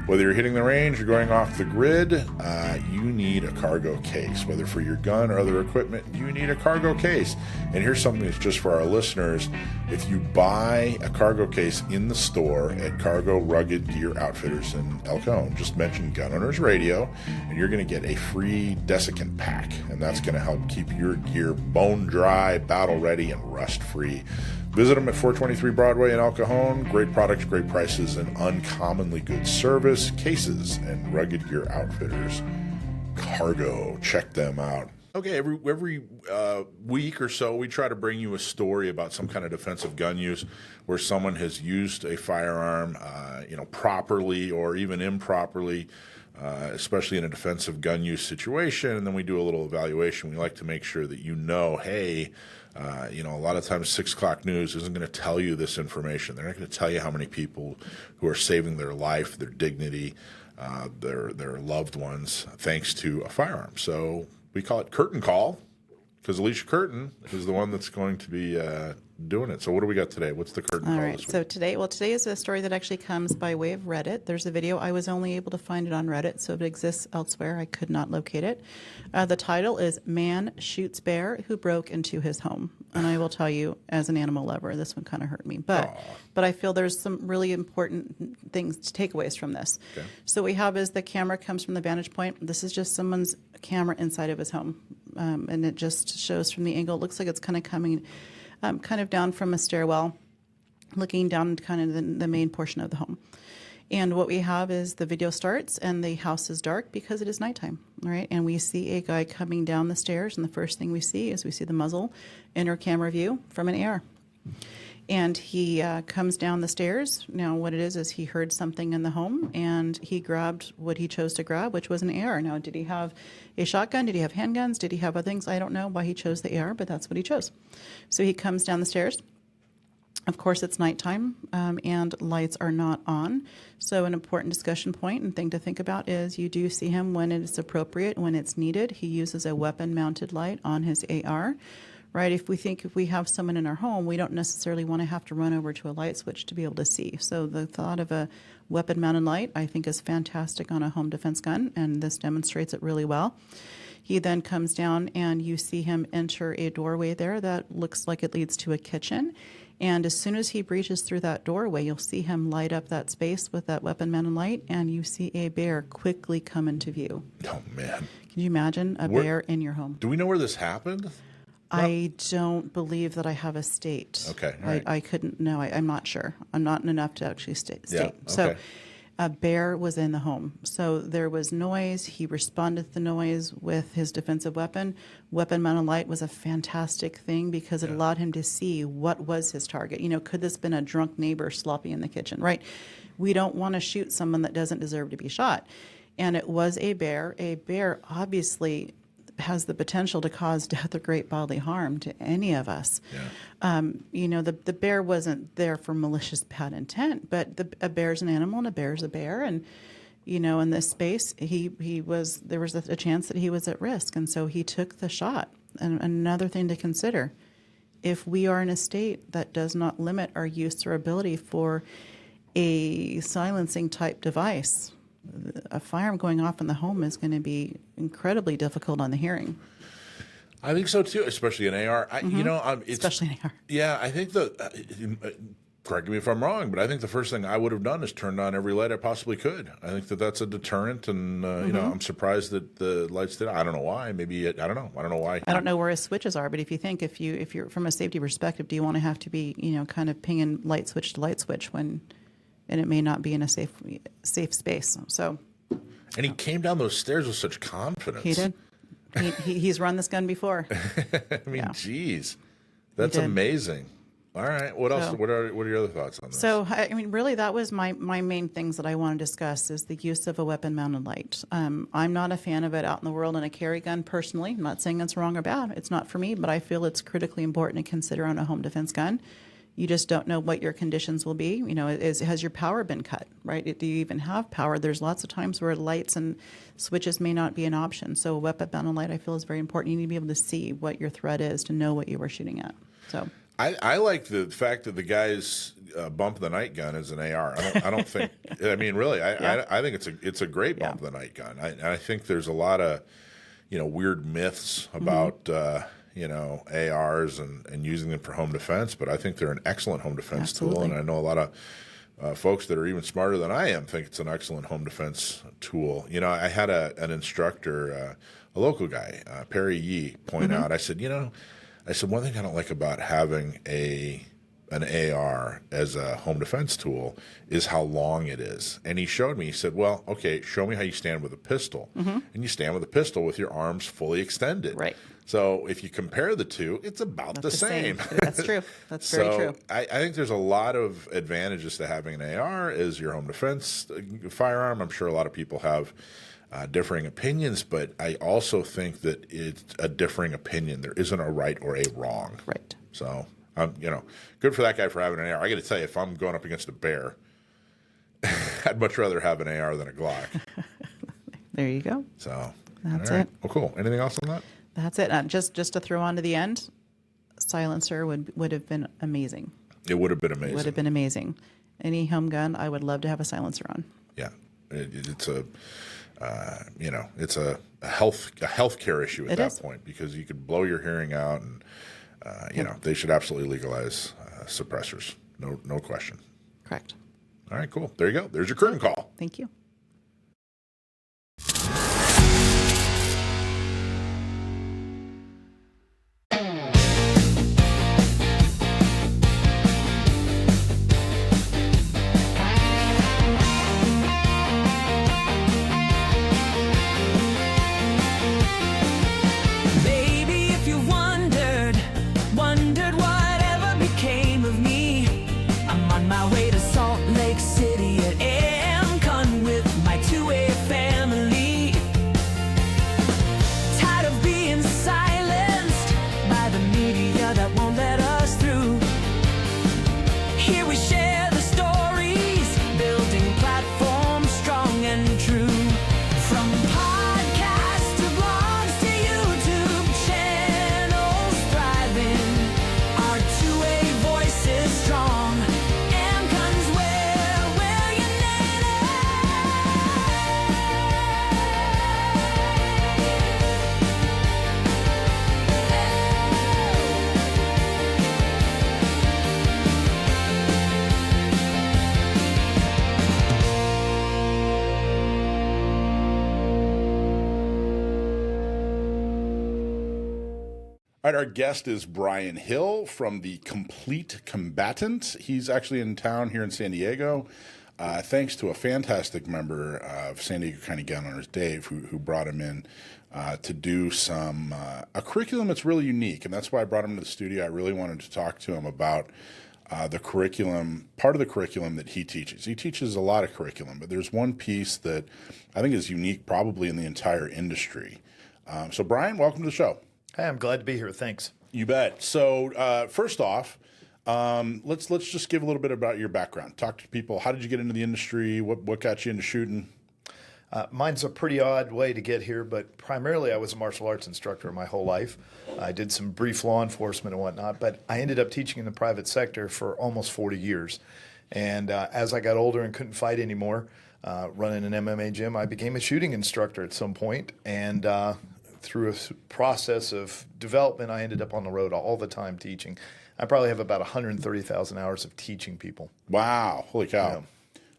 Whether you're hitting the range or going off the grid, you need a Cargo case. Whether for your gun or other equipment, you need a Cargo case. And here's something that's just for our listeners. If you buy a Cargo case in the store at Cargo Rugged Gear Outfitters in El Cajon, just mention Gun Owners Radio, and you're going to get a free desiccant pack. And that's going to help keep your gear bone dry, battle ready, and rust free. Visit them at 423 Broadway in El Cajon. Great products, great prices, and uncommonly good service. Cases and Rugged Gear Outfitters. Cargo. Check them out. Okay, every week or so, we try to bring you a story about some kind of defensive gun use where someone has used a firearm, properly or even improperly, especially in a defensive gun use situation. And then we do a little evaluation. We like to make sure that hey, a lot of times 6 o'clock news isn't going to tell you this information. They're not going to tell you how many people who are saving their life, their dignity, their loved ones, thanks to a firearm. So we call it Curtin Call because Alicia Curtin is the one that's going to be doing it. So what do we got today? What's the Curtin Call All right. this week? So today is a story that actually comes by way of Reddit. There's a video. I was only able to find it on Reddit, so if it exists elsewhere, I could not locate it. The title is Man Shoots Bear Who Broke Into His Home. And I will tell you, as an animal lover, this one kind of hurt me. But I feel there's some really important things, takeaways from this. Okay. So what we have is the camera comes from the vantage point. This is just someone's camera inside of his home. And it just shows from the angle. It looks like it's kind of coming kind of down from a stairwell, looking down kind of the main portion of the home. And what we have is the video starts and the house is dark because it is nighttime, all right? And we see a guy coming down the stairs, and the first thing we see is the muzzle in our camera view from an AR. And he comes down the stairs. Now, what it is he heard something in the home, and he grabbed what he chose to grab, which was an AR. Now, did he have a shotgun? Did he have handguns? Did he have other things? I don't know why he chose the AR, but that's what he chose. So he comes down the stairs. Of course, it's nighttime, and lights are not on. So an important discussion point and thing to think about is you do see him when it is appropriate, when it's needed. He uses a weapon-mounted light on his AR. Right? If we have someone in our home, we don't necessarily want to have to run over to a light switch to be able to see. So the thought of a weapon-mounted light, I think, is fantastic on a home defense gun, and this demonstrates it really well. He then comes down, and you see him enter a doorway there that looks like it leads to a kitchen. And as soon as he breaches through that doorway, you'll see him light up that space with that weapon-mounted light, and you see a bear quickly come into view. Oh, man. Can you imagine a bear in your home? Do we know where this happened? I don't believe that I have a state. Okay. All right. I couldn't know. I'm not sure. I'm not enough to actually state. Yeah, okay. So a bear was in the home. So there was noise. He responded to the noise with his defensive weapon. Weapon-mounted light was a fantastic thing because it allowed him to see what was his target. Could this have been a drunk neighbor sloppy in the kitchen, right? We don't want to shoot someone that doesn't deserve to be shot. And it was a bear. A bear obviously has the potential to cause death or great bodily harm to any of us. Yeah. The bear wasn't there for malicious bad intent, but a bear's an animal and a bear's a bear. And, in this space, there was a chance that he was at risk, and so he took the shot. And another thing to consider, if we are in a state that does not limit our use or ability for a silencing type device, a firearm going off in the home is going to be incredibly difficult on the hearing. I think so too, especially an AR. Especially an AR. Yeah, I think correct me if I'm wrong, but I think the first thing I would have done is turned on every light I possibly could. I think that's a deterrent, and I'm surprised that the lights did. I don't know why. Maybe I don't know. I don't know why. I don't know where his switches are, but if you're from a safety perspective, do you want to have to be kind of pinging light switch to light switch and it may not be in a safe space? So. And he came down those stairs with such confidence. He did. He's run this gun before. I mean, geez, that's amazing. All right, what else? What are your other thoughts on this? So, I mean, really, that was my main things that I want to discuss is the use of a weapon-mounted light. I'm not a fan of it out in the world in a carry gun personally. I'm not saying it's wrong or bad. It's not for me, but I feel it's critically important to consider on a home defense gun. You just don't know what your conditions will be. Has your power been cut, right? Do you even have power? There's lots of times where lights and switches may not be an option. So a weapon-mounted light, I feel, is very important. You need to be able to see what your threat is to know what you were shooting at. So I like the fact that the guy's bump the night gun is an AR. I don't think. I mean, really, I think it's a great bump the night gun. I think there's a lot of weird myths about. ARs and using them for home defense, but I think they're an excellent home defense tool, and I know a lot of folks that are even smarter than I am think it's an excellent home defense tool. I had an instructor, a local guy, Perry Yee, point out. I said, one thing I don't like about having an AR as a home defense tool is how long it is. And he showed me, he said, well, okay, show me how you stand with a pistol. And you stand with a pistol with your arms fully extended. Right. So if you compare the two, it's about the same. That's true. That's very true. I think there's a lot of advantages to having an AR as your home defense firearm. I'm sure a lot of people have differing opinions, but I also think that it's a differing opinion. There isn't a right or a wrong. Right. So, good for that guy for having an AR. I got to tell you, if I'm going up against a bear, I'd much rather have an AR than a Glock. There you go. So that's right. it. Well, cool. Anything else on that? That's it. Just to throw on to the end, silencer would have been amazing. It would have been amazing. Would have been amazing. Any home gun, I would love to have a silencer on. Yeah, it's a it's a healthcare issue at that point, because you could blow your hearing out, and they should absolutely legalize suppressors. No question. Correct. All right, cool. There you go. There's your curtain call. Thank you. All right, our guest is Brian Hill from the Complete Combatant. He's actually in town here in San Diego, thanks to a fantastic member of San Diego County Gun Owners, Dave, who brought him in to do a curriculum that's really unique, and that's why I brought him to the studio. I really wanted to talk to him about the curriculum, part of the curriculum that he teaches. He teaches a lot of curriculum, but there's one piece that I think is unique probably in the entire industry. So Brian, welcome to the show. Hey, I'm glad to be here. Thanks. You bet. So first off, let's just give a little bit about your background. Talk to people. How did you get into the industry? What got you into shooting? Mine's a pretty odd way to get here, but primarily I was a martial arts instructor my whole life. I did some brief law enforcement and whatnot, but I ended up teaching in the private sector for almost 40 years. And as I got older and couldn't fight anymore, running an MMA gym, I became a shooting instructor at some point. And through a process of development, I ended up on the road all the time teaching. I probably have about 130,000 hours of teaching people. Wow, holy cow! Yeah.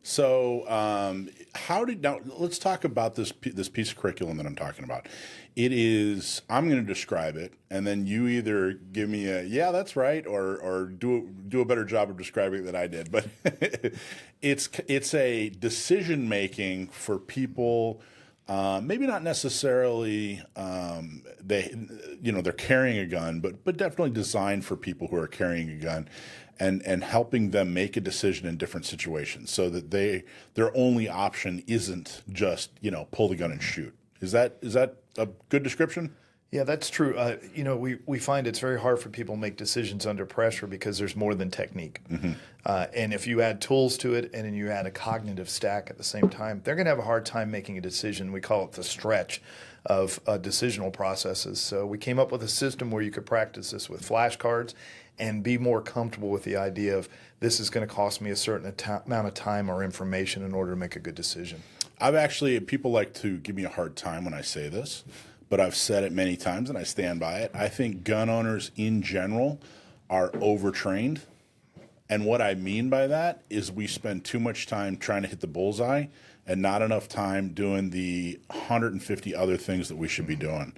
So, now let's talk about this piece of curriculum that I'm talking about. It is, I'm going to describe it, and then you either give me a yeah, that's right, or do a better job of describing it than I did. But it's a decision making for people. Maybe not necessarily they're carrying a gun, but definitely designed for people who are carrying a gun, and helping them make a decision in different situations so that their only option isn't just pull the gun and shoot. Is that a good description? Yeah, that's true. We find it's very hard for people to make decisions under pressure because there's more than technique. Mm-hmm. And if you add tools to it and then you add a cognitive stack at the same time, they're going to have a hard time making a decision. We call it the stretch of decisional processes. So we came up with a system where you could practice this with flashcards and be more comfortable with the idea of this is going to cost me a certain amount of time or information in order to make a good decision. People like to give me a hard time when I say this, but I've said it many times and I stand by it. I think gun owners in general are overtrained. And what I mean by that is we spend too much time trying to hit the bullseye and not enough time doing the 150 other things that we should be doing.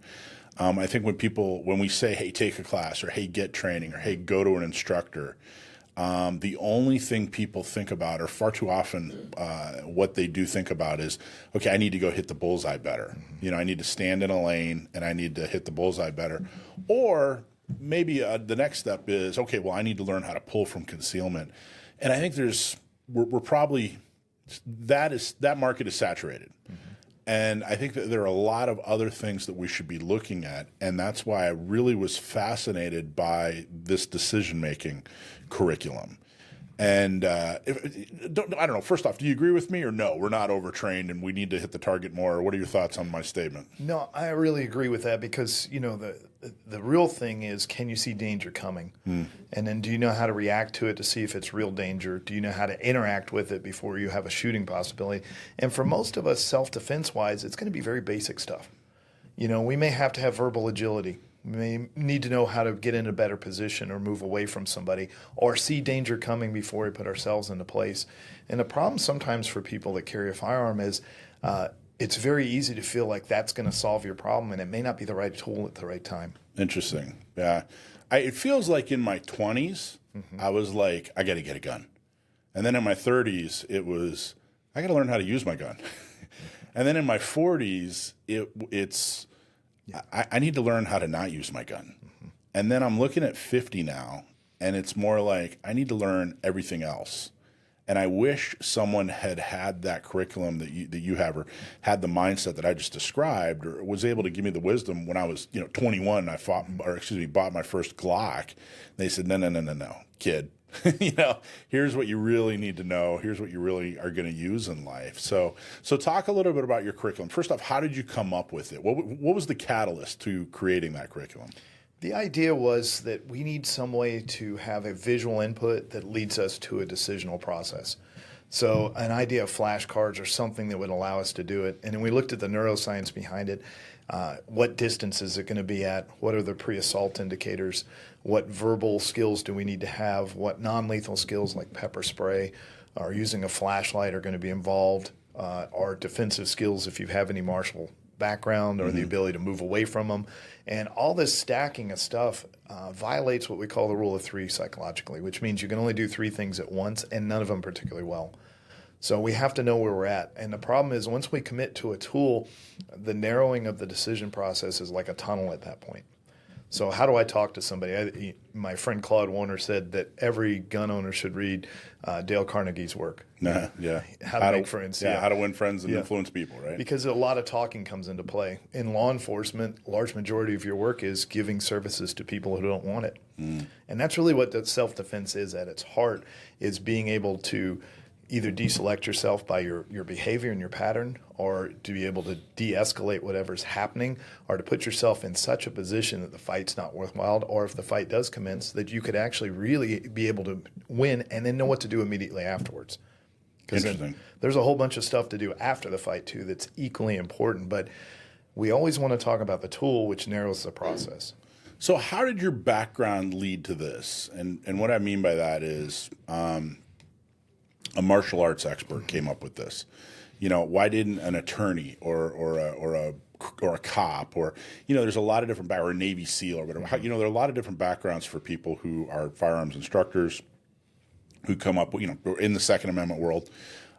I think when we say, hey, take a class, or hey, get training, or hey, go to an instructor, the only thing people think about, or far too often what they do think about is, okay, I need to go hit the bullseye better. I need to stand in a lane and I need to hit the bullseye better. Or maybe the next step is, okay, well, I need to learn how to pull from concealment. And I think we're probably, that market is saturated. Mm-hmm. And I think that there are a lot of other things that we should be looking at. And that's why I really was fascinated by this decision-making curriculum. And I don't know, first off, do you agree with me or no? We're not overtrained and we need to hit the target more. Or what are your thoughts on my statement? No, I really agree with that because, the real thing is, can you see danger coming? And then do you know how to react to it to see if it's real danger? Do you know how to interact with it before you have a shooting possibility? And for most of us, self-defense-wise, it's going to be very basic stuff. We may have to have verbal agility. We may need to know how to get in a better position or move away from somebody or see danger coming before we put ourselves into place. And the problem sometimes for people that carry a firearm is it's very easy to feel like that's going to solve your problem, and it may not be the right tool at the right time. Interesting. Yeah. It feels like in my 20s, I was like, I got to get a gun. And then in my 30s, it was, I got to learn how to use my gun. And then in my 40s, it's, I need to learn how to not use my gun. Mm-hmm. And then I'm looking at 50 now, and it's more like I need to learn everything else. And I wish someone had that curriculum that you have, or had the mindset that I just described, or was able to give me the wisdom when I was 21 and I bought my first Glock. They said, no, kid. Here's what you really need to know. Here's what you really are going to use in life. So talk a little bit about your curriculum. First off, how did you come up with it? What was the catalyst to creating that curriculum? The idea was that we need some way to have a visual input that leads us to a decisional process. So an idea of flashcards or something that would allow us to do it. And then we looked at the neuroscience behind it. What distance is it going to be at? What are the pre-assault indicators? What verbal skills do we need to have? What non-lethal skills like pepper spray or using a flashlight are going to be involved? Our defensive skills, if you have any martial background or the ability to move away from them. And all this stacking of stuff violates what we call the rule of three psychologically, which means you can only do three things at once and none of them particularly well. So we have to know where we're at. And the problem is once we commit to a tool, the narrowing of the decision process is like a tunnel at that point. So how do I talk to somebody? My friend Claude Warner said that every gun owner should read Dale Carnegie's work. Yeah. How to make friends. Yeah, how to win friends and influence people, right? Because a lot of talking comes into play. In law enforcement, a large majority of your work is giving services to people who don't want it. And that's really what the self-defense is at its heart, is being able to either deselect yourself by your behavior and your pattern, or to be able to de-escalate whatever's happening, or to put yourself in such a position that the fight's not worthwhile, or if the fight does commence, that you could actually really be able to win and then know what to do immediately afterwards. Interesting. There's a whole bunch of stuff to do after the fight, too, that's equally important. But we always want to talk about the tool, which narrows the process. So how did your background lead to this? And what I mean by that is a martial arts expert came up with this. You know, why didn't an attorney or a cop, or, you know, there's a lot of different or a Navy SEAL or whatever. You know, there are a lot of different backgrounds for people who are firearms instructors who come up, you know, in the Second Amendment world.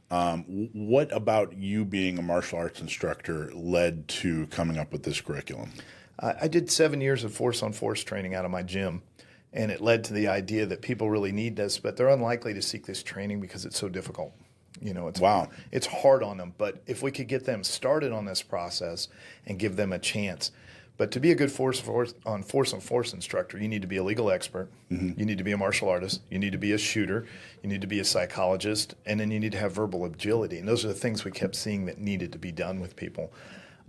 What about you being a martial arts instructor led to coming up with this curriculum? I did 7 years of force-on-force training out of my gym, and it led to the idea that people really need this, but they're unlikely to seek this training because it's so difficult. You know, it's hard on them. But if we could get them started on this process and give them a chance. But to be a good force-on-force instructor, you need to be a legal expert. Mm-hmm. You need to be a martial artist. You need to be a shooter. You need to be a psychologist. And then you need to have verbal agility. And those are the things we kept seeing that needed to be done with people.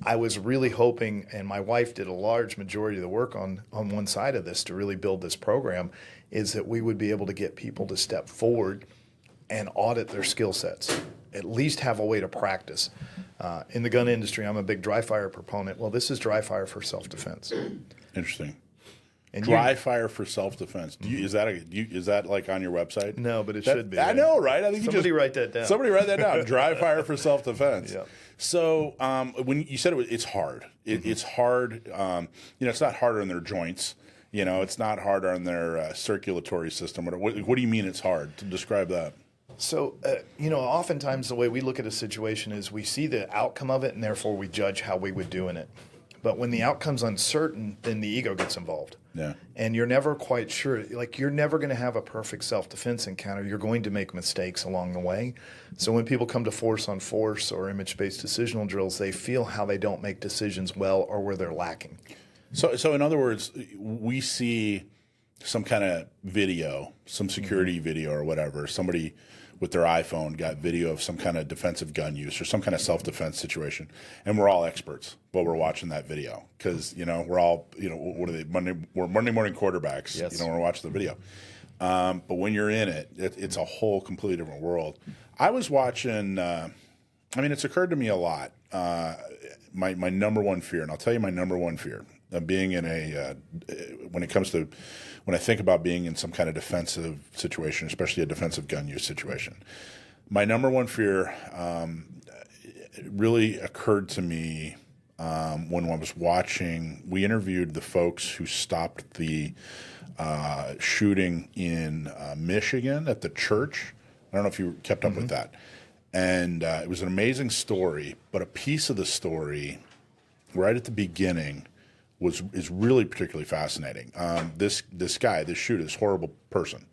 I was really hoping, and my wife did a large majority of the work on one side of this to really build this program, is that we would be able to get people to step forward and audit their skill sets, at least have a way to practice. In the gun industry, I'm a big dry fire proponent. Well, this is dry fire for self-defense. Interesting. And dry fire for self-defense. Is that like on your website? No, but it should be. I know, right? I think somebody write that down. Somebody write that down. Dry fire for self-defense. Yep. So when you said it's hard, it's hard. You know, it's not hard on their joints. You know, it's not hard on their circulatory system. What do you mean it's hard? To describe that. So, you know, oftentimes the way we look at a situation is we see the outcome of it, and therefore we judge how we would do in it. But when the outcome's uncertain, then the ego gets involved. Yeah. And you're never quite sure. Like, you're never going to have a perfect self-defense encounter. You're going to make mistakes along the way. So when people come to force-on-force or image-based decisional drills, they feel how they don't make decisions well or where they're lacking. So in other words, we see some kind of video, some security video or whatever, somebody with their iPhone got video of some kind of defensive gun use or some kind of self-defense situation, and we're all experts while we're watching that video because, you know, we're all, you know, what are they, we're Monday morning quarterbacks, yes. You know, when we're watching the video. But when you're in it, it's a whole completely different world. I was watching, I mean, it's occurred to me a lot, my number one fear, and I'll tell you my number one fear of being in when I think about being in some kind of defensive situation, especially a defensive gun use situation, my number one fear really occurred to me when I was watching. We interviewed the folks who stopped the shooting in Michigan at the church. I don't know if you kept up with that. And it was an amazing story, but a piece of the story right at the beginning is really particularly fascinating. This guy, this shooter, this horrible person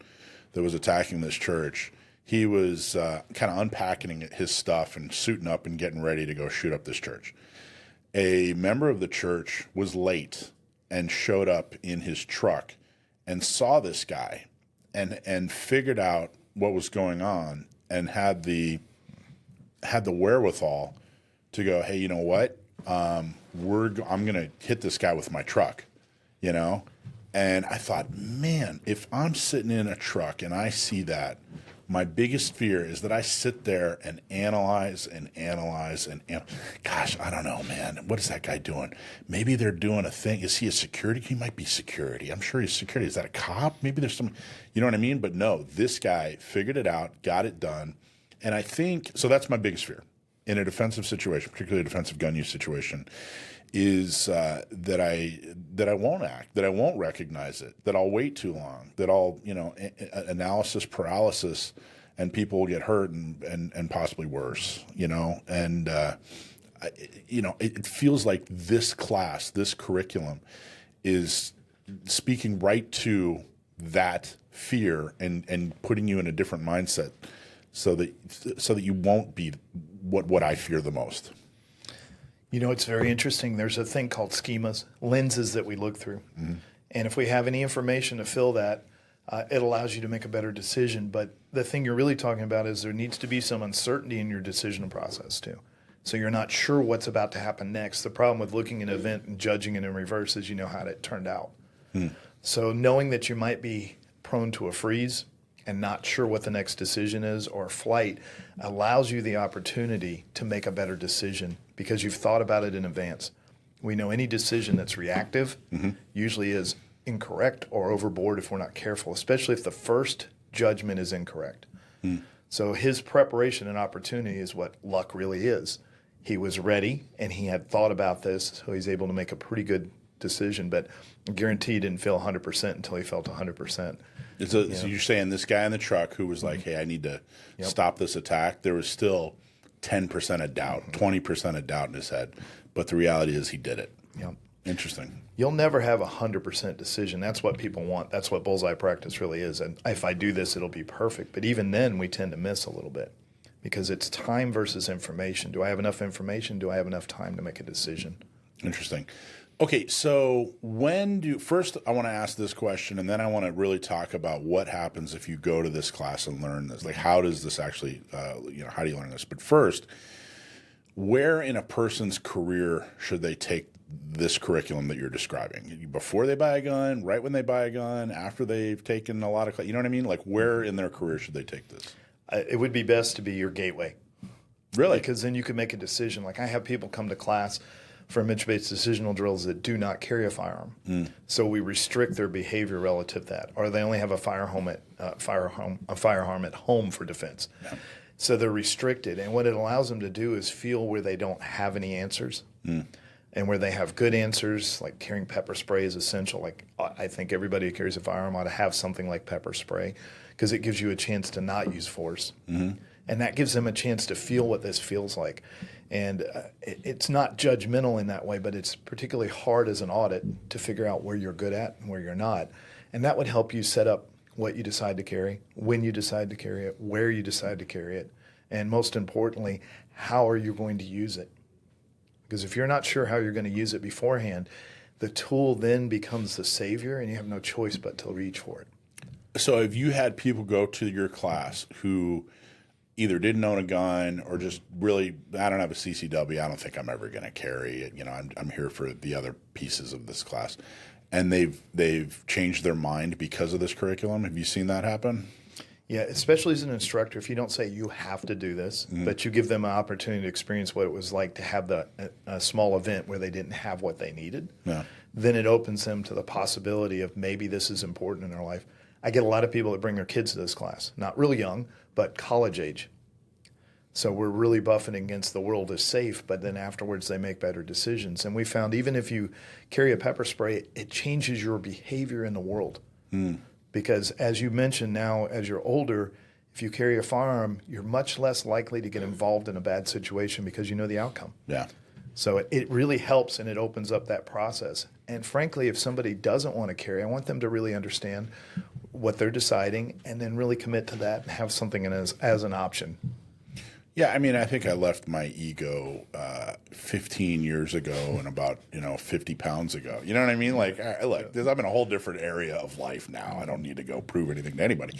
that was attacking this church, he was kind of unpacking his stuff and suiting up and getting ready to go shoot up this church. A member of the church was late and showed up in his truck and saw this guy and figured out what was going on and had the wherewithal to go, hey, you know what? I'm going to hit this guy with my truck, you know? And I thought, man, if I'm sitting in a truck and I see that, my biggest fear is that I sit there and analyze. Gosh, I don't know, man. What is that guy doing? Maybe they're doing a thing. Is he a security? He might be security. I'm sure he's security. Is that a cop? Maybe there's some, you know what I mean? But no, this guy figured it out, got it done. And I think, so that's my biggest fear in a defensive situation, particularly a defensive gun use situation, is that I won't act, that I won't recognize it, that I'll wait too long, that I'll, you know, analysis paralysis, and people will get hurt and possibly worse, you know. And you know, it feels like this class, this curriculum, is speaking right to that fear and putting you in a different mindset, so that you won't be what I fear the most. You know, it's very interesting. There's a thing called schemas, lenses that we look through. Mm-hmm. And if we have any information to fill that, it allows you to make a better decision. But the thing you're really talking about is there needs to be some uncertainty in your decision process too. So you're not sure what's about to happen next. The problem with looking at an event and judging it in reverse is you know how it turned out. So knowing that you might be prone to a freeze and not sure what the next decision is or flight allows you the opportunity to make a better decision because you've thought about it in advance. We know any decision that's reactive usually is incorrect or overboard if we're not careful, especially if the first judgment is incorrect. So his preparation and opportunity is what luck really is. He was ready and he had thought about this, so he's able to make a pretty good decision, but I guarantee he didn't feel 100% until he felt 100%. So you're saying this guy in the truck who was like, hey, I need to stop this attack, there was still 10% of doubt, 20% of doubt in his head, but the reality is he did it. Yep. Interesting. You'll never have 100% decision. That's what people want. That's what bullseye practice really is. And if I do this, it'll be perfect. But even then, we tend to miss a little bit because it's time versus information. Do I have enough information? Do I have enough time to make a decision? Interesting. Okay, so first I want to ask this question, and then I want to really talk about what happens if you go to this class and learn this. Like, how does this actually, how do you learn this? But first, where in a person's career should they take this curriculum that you're describing? Before they buy a gun, right when they buy a gun, after they've taken a lot of, you know what I mean? Like, where in their career should they take this? It would be best to be your gateway. Really? Because then you can make a decision. Like I have people come to class for image-based decisional drills that do not carry a firearm. So we restrict their behavior relative to that. Or they only have a firearm at home for defense. Yeah. So they're restricted. And what it allows them to do is feel where they don't have any answers. And where they have good answers, like carrying pepper spray is essential. Like I think everybody who carries a firearm ought to have something like pepper spray because it gives you a chance to not use force. And that gives them a chance to feel what this feels like. And it's not judgmental in that way, but it's particularly hard as an audit to figure out where you're good at and where you're not. And that would help you set up what you decide to carry, when you decide to carry it, where you decide to carry it, and most importantly, how are you going to use it? Because if you're not sure how you're going to use it beforehand, the tool then becomes the savior and you have no choice but to reach for it. So have you had people go to your class who either didn't own a gun or just really, I don't have a CCW, I don't think I'm ever going to carry it. I'm here for the other pieces of this class. And they've changed their mind because of this curriculum. Have you seen that happen? Yeah, especially as an instructor, if you don't say you have to do this, but you give them an opportunity to experience what it was like to have a small event where they didn't have what they needed, then it opens them to the possibility of maybe this is important in their life. I get a lot of people that bring their kids to this class, not really young, but college age. So we're really buffing against the world is safe, but then afterwards they make better decisions. And we found even if you carry a pepper spray, it changes your behavior in the world. Because as you mentioned now, as you're older, if you carry a firearm, you're much less likely to get involved in a bad situation because you know the outcome. Yeah. So it really helps and it opens up that process. And frankly, if somebody doesn't want to carry, I want them to really understand what they're deciding and then really commit to that and have something as an option. Yeah, I mean, I think I left my ego 15 years ago and about 50 pounds ago. You know what I mean? Like, look, I'm in a whole different area of life now. I don't need to go prove anything to anybody.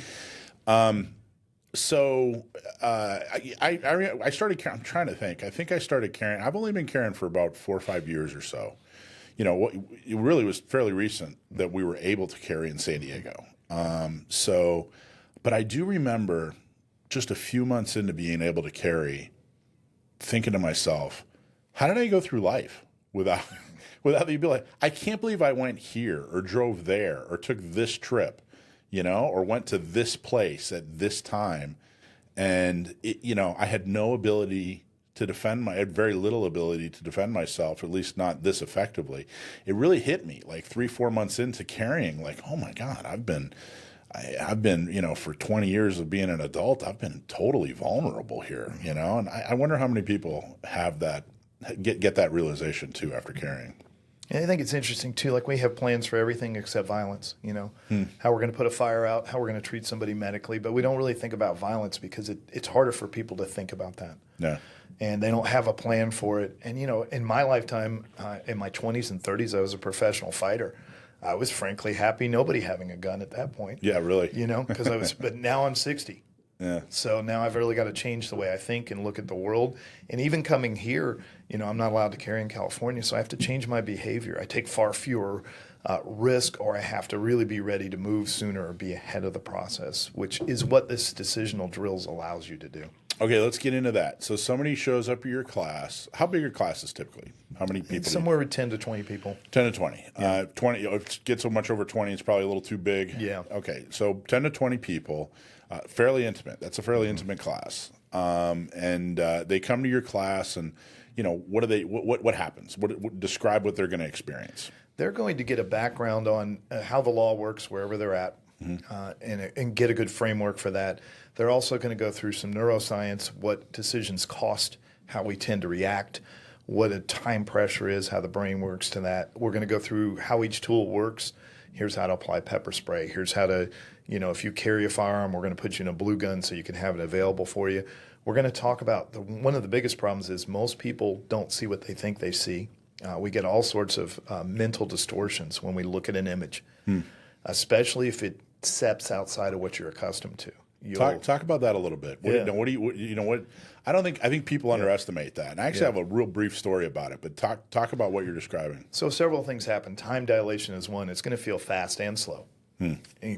So I started. I'm trying to think. I think I started carrying. I've only been carrying for about 4 or 5 years or so. It really was fairly recent that we were able to carry in San Diego. But I do remember just a few months into being able to carry, thinking to myself, how did I go through life without the ability? I can't believe I went here or drove there or took this trip, or went to this place at this time. And, I had no ability to I had very little ability to defend myself, at least not this effectively. It really hit me like 3-4 months into carrying, like, oh my God, I've been, for 20 years of being an adult, I've been totally vulnerable here, and I wonder how many people have that, get that realization too after carrying. And I think it's interesting too, like we have plans for everything except violence, how we're going to put a fire out, how we're going to treat somebody medically, but we don't really think about violence because it's harder for people to think about that. Yeah. And they don't have a plan for it. And, in my lifetime, in my 20s and 30s, I was a professional fighter. I was frankly happy nobody having a gun at that point. Yeah, really. You know, because but now I'm 60. Yeah. So now I've really got to change the way I think and look at the world. And even coming here, you know, I'm not allowed to carry in California, so I have to change my behavior. I take far fewer risk, or I have to really be ready to move sooner or be ahead of the process, which is what this decisional drills allows you to do. Okay, let's get into that. So somebody shows up at your class. How big are classes typically? How many people? It's somewhere with 10 to 20 people. 10 to 20. 20. If it gets so much over 20, it's probably a little too big. Yeah. Okay, so 10 to 20 people, fairly intimate. That's a fairly intimate class. And they come to your class, and you know what happens? Describe what they're going to experience. They're going to get a background on how the law works wherever they're at, and get a good framework for that. They're also going to go through some neuroscience, what decisions cost, how we tend to react, what a time pressure is, how the brain works to that. We're going to go through how each tool works. Here's how to apply pepper spray. Here's how to, you know, if you carry a firearm, we're going to put you in a blue gun so you can have it available for you. We're going to talk about one of the biggest problems is most people don't see what they think they see. We get all sorts of mental distortions when we look at an image, especially if it steps outside of what you're accustomed to. Talk about that a little bit. I think people underestimate that. And I actually have a real brief story about it, but talk about what you're describing. So several things happen. Time dilation is one. It's going to feel fast and slow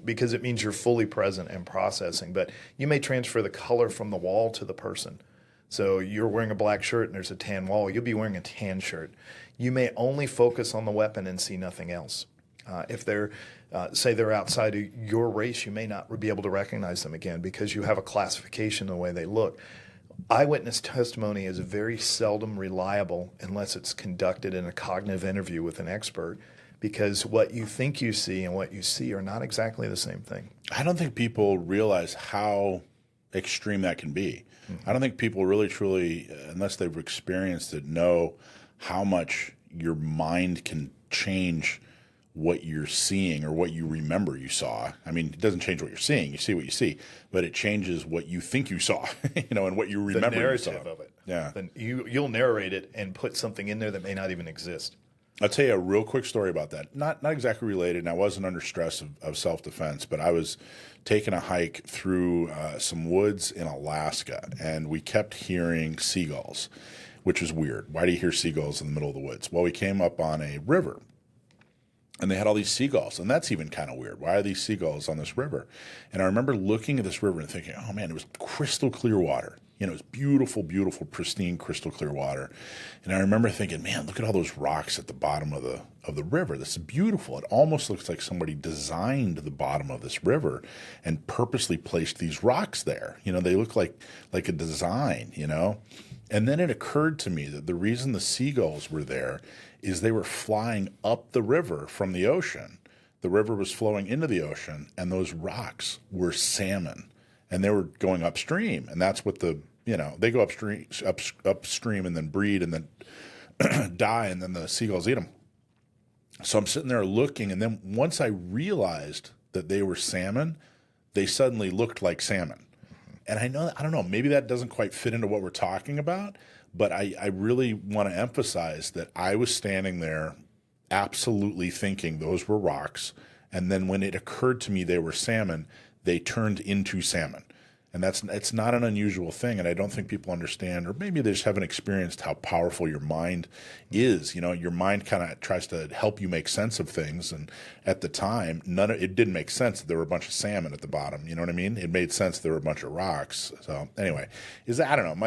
because it means you're fully present and processing. But you may transfer the color from the wall to the person. So you're wearing a black shirt and there's a tan wall. You'll be wearing a tan shirt. You may only focus on the weapon and see nothing else. If they're, say they're outside of your race, you may not be able to recognize them again because you have a classification in the way they look. Eyewitness testimony is very seldom reliable unless it's conducted in a cognitive interview with an expert, because what you think you see and what you see are not exactly the same thing. I don't think people realize how extreme that can be. I don't think people really truly, unless they've experienced it, know how much your mind can change what you're seeing or what you remember you saw. I mean, it doesn't change what you're seeing. You see what you see, but it changes what you think you saw, and what you remember. The narrative you saw. of it. Yeah. Then you'll narrate it and put something in there that may not even exist. I'll tell you a real quick story about that. Not exactly related, and I wasn't under stress of self-defense, but I was taking a hike through some woods in Alaska, and we kept hearing seagulls, which was weird. Why do you hear seagulls in the middle of the woods? Well, we came up on a river, and they had all these seagulls, and that's even kind of weird. Why are these seagulls on this river? And I remember looking at this river and thinking, oh, man, it was crystal clear water. It was beautiful, beautiful, pristine, crystal clear water. And I remember thinking, man, look at all those rocks at the bottom of the river. This is beautiful. It almost looks like somebody designed the bottom of this river and purposely placed these rocks there. They look like a design, And then it occurred to me that the reason the seagulls were there is they were flying up the river from the ocean. The river was flowing into the ocean, and those rocks were salmon. And they were going upstream, and that's what they go upstream and then breed and then die, and then the seagulls eat them. So I'm sitting there looking, and then once I realized that they were salmon, they suddenly looked like salmon. And I don't know, maybe that doesn't quite fit into what we're talking about, but I really want to emphasize that I was standing there absolutely thinking those were rocks, and then when it occurred to me they were salmon, they turned into salmon. And it's not an unusual thing, and I don't think people understand, or maybe they just haven't experienced how powerful your mind is. Your mind kind of tries to help you make sense of things, and at the time, it didn't make sense that there were a bunch of salmon at the bottom. You know what I mean? It made sense there were a bunch of rocks. So anyway, I don't know.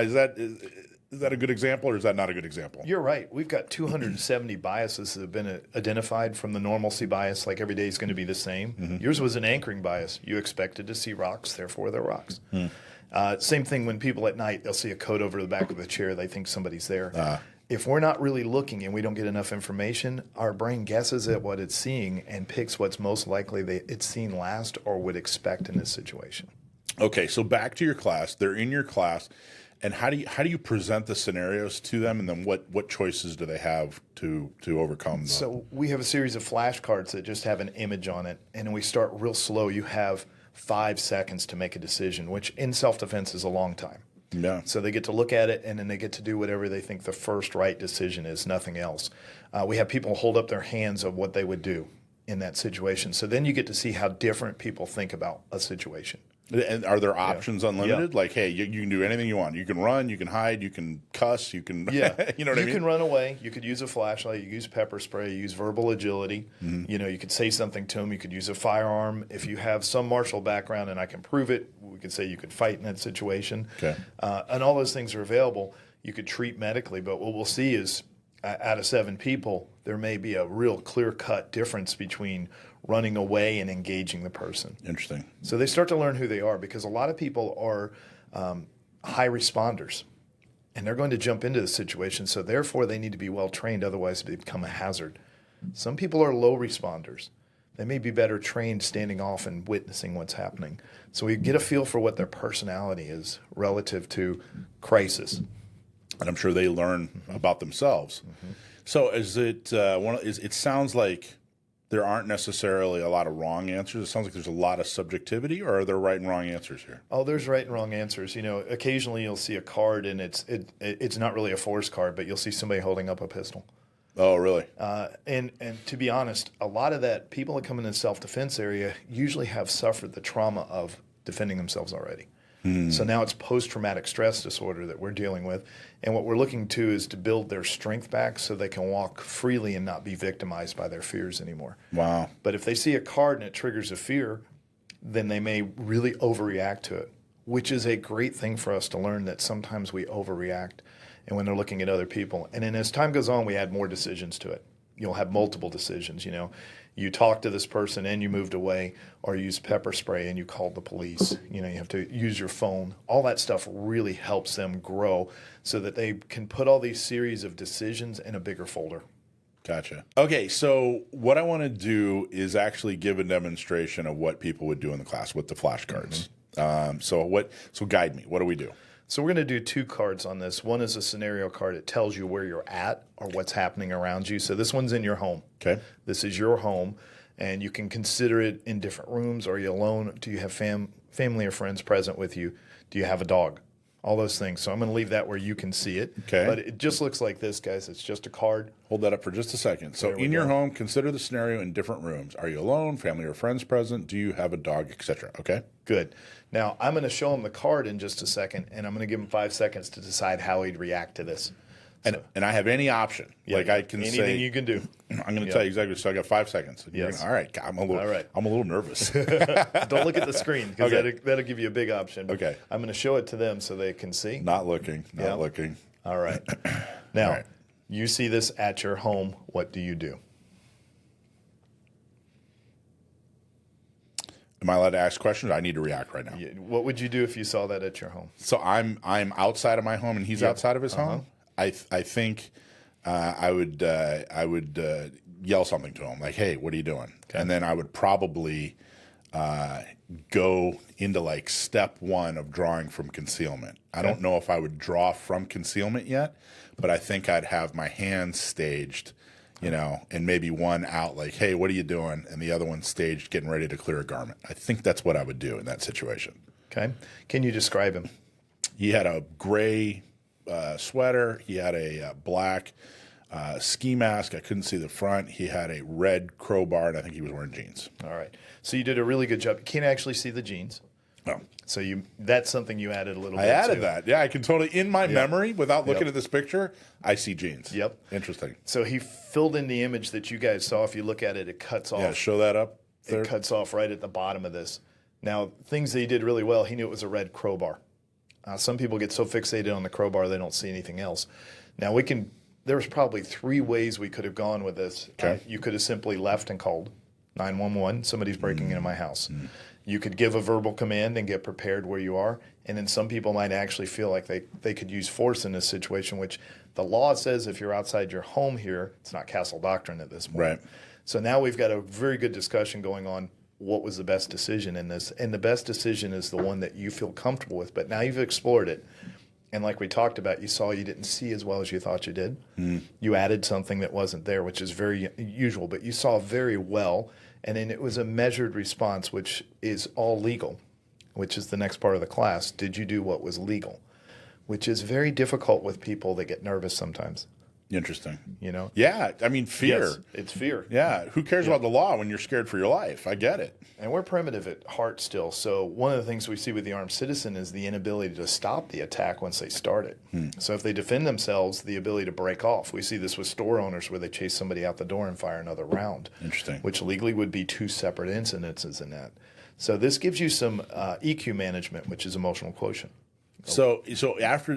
Is that a good example, or is that not a good example? You're right. We've got 270 biases that have been identified from the normalcy bias, like every day is going to be the same. Mm-hmm. Yours was an anchoring bias. You expected to see rocks, therefore they're rocks. Same thing when people at night, they'll see a coat over the back of the chair. They think somebody's there. If we're not really looking and we don't get enough information, our brain guesses at what it's seeing and picks what's most likely it's seen last or would expect in this situation. Okay, so back to your class. They're in your class. And how do you present the scenarios to them, and then what choices do they have to overcome them? So we have a series of flashcards that just have an image on it, and we start real slow. You have 5 seconds to make a decision, which in self-defense is a long time. Yeah. So they get to look at it, and then they get to do whatever they think the first right decision is, nothing else. We have people hold up their hands of what they would do. in that situation. So then you get to see how different people think about a situation. And are there options unlimited? Yeah. Like, hey, you can do anything you want. You can run, you can hide, you can cuss, you can, Yeah, you know what I mean? You can run away. You could use a flashlight. You use pepper spray. You use verbal agility. Mm-hmm. You know, you could say something to them. You could use a firearm. If you have some martial background, and I can prove it, we could say you could fight in that situation. Okay. And all those things are available. You could treat medically, but what we'll see is out of 7 people, there may be a real clear-cut difference between running away and engaging the person. Interesting. So they start to learn who they are, because a lot of people are high responders, and they're going to jump into the situation. So therefore, they need to be well trained. Otherwise, they become a hazard. Some people are low responders. They may be better trained standing off and witnessing what's happening. So we get a feel for what their personality is relative to crisis. And I'm sure they learn about themselves. Mm-hmm. So is it it sounds like there aren't necessarily a lot of wrong answers. It sounds like there's a lot of subjectivity, or are there right and wrong answers here? Oh, there's right and wrong answers. You know, occasionally you'll see a card, and it's not really a force card, but you'll see somebody holding up a pistol. Oh, really? And to be honest, a lot of that, people that come in the self-defense area usually have suffered the trauma of defending themselves already. So now it's post-traumatic stress disorder that we're dealing with. And what we're looking to is to build their strength back so they can walk freely and not be victimized by their fears anymore. Wow. But if they see a card and it triggers a fear, then they may really overreact to it, which is a great thing for us to learn, that sometimes we overreact and when they're looking at other people. And then as time goes on, we add more decisions to it. You'll have multiple decisions, you know. You talk to this person and you moved away, or you use pepper spray and you called the police. You know, you have to use your phone. All that stuff really helps them grow so that they can put all these series of decisions in a bigger folder. Gotcha. Okay, so what I want to do is actually give a demonstration of what people would do in the class with the flashcards. So guide me. What do we do? So we're going to do 2 cards on this. One is a scenario card. It tells you where you're at or what's happening around you. So this one's in your home. Okay. This is your home, and you can consider it in different rooms. Are you alone? Do you have family or friends present with you? Do you have a dog? All those things. So I'm going to leave that where you can see it. Okay. But it just looks like this, guys. It's just a card. Hold that up for just a second. So There we in your go. home, consider the scenario in different rooms. Are you alone, family or friends present? Do you have a dog, etc.? Okay. Good. Now, I'm going to show him the card in just a second, and I'm going to give him 5 seconds to decide how he'd react to this. And I have any option. Yeah, like I can anything say, you can do. I'm going to tell you exactly. So I got 5 seconds. Yes. All right. I'm a little nervous. Don't look at the screen, because Okay. that'll give you a big option. Okay. I'm going to show it to them so they can see. Not looking. Not Yeah. looking. All right. Now, All right. you see this at your home. What do you do? Am I allowed to ask questions? I need to react right now. What would you do if you saw that at your home? So I'm outside of my home and he's Yep. outside of his Uh-huh. home. I think I would yell something to him like, "Hey, what are you doing?" And then I would probably go into like step 1 of drawing from concealment. I don't know if I would draw from concealment yet, but I think I'd have my hands staged, you know, and maybe one out like, "Hey, what are you doing?" and the other one staged getting ready to clear a garment. I think that's what I would do in that situation. Okay. Can you describe him? He had a gray sweater. He had a black ski mask. I couldn't see the front. He had a red crowbar, and I think he was wearing jeans. All right. So you did a really good job. You can't actually see the jeans. No. So that's something you added a little I bit added to. that. Yeah, I can totally, in my memory, without looking Yep. at this picture, I see jeans. Yep. Interesting. So he filled in the image that you guys saw. If you look at it, it cuts off. Yeah, show that up there. It cuts off right at the bottom of this. Now, things that he did really well, he knew it was a red crowbar. Some people get so fixated on the crowbar they don't see anything else. Now, there's probably 3 ways we could have gone with this. Okay. You could have simply left and called 911. Somebody's breaking into my house. You could give a verbal command and get prepared where you are. And then some people might actually feel like they could use force in this situation, which the law says if you're outside your home here, it's not castle doctrine at this point. Right. So now we've got a very good discussion going on. What was the best decision in this? And the best decision is the one that you feel comfortable with. But now you've explored it. And like we talked about, you saw you didn't see as well as you thought you did. You added something that wasn't there, which is very usual. But you saw very well. And then it was a measured response, which is all legal, which is the next part of the class. Did you do what was legal? Which is very difficult with people that get nervous sometimes. Interesting. You know? Yeah, I mean, fear. Yes, it's fear. Yeah, who cares about the law when you're scared for your life? I get it. And we're primitive at heart still. So one of the things we see with the armed citizen is the inability to stop the attack once they start it. So if they defend themselves, the ability to break off. We see this with store owners where they chase somebody out the door and fire another round. Interesting. Which legally would be 2 separate incidences in that. So this gives you some EQ management, which is emotional quotient. So after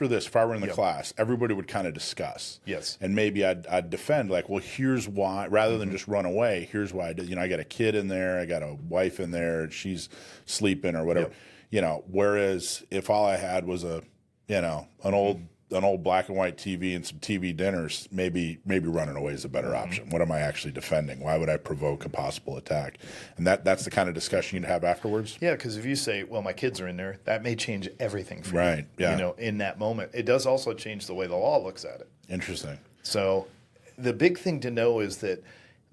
this, if I were in the class, everybody would kind of discuss. Yes. And maybe I'd defend, like, well, here's why, rather than just run away. Here's why I did. You know, I got a kid in there, I got a wife in there, she's sleeping or whatever. Yep. You know, whereas if all I had was an old black and white TV and some TV dinners, maybe running away is a better option. What am I actually defending? Why would I provoke a possible attack? And that's the kind of discussion you'd have afterwards. Yeah, because if you say, well, my kids are in there, that may change everything for you. Right, yeah. You know, in that moment. It does also change the way the law looks at it. Interesting. So the big thing to know is that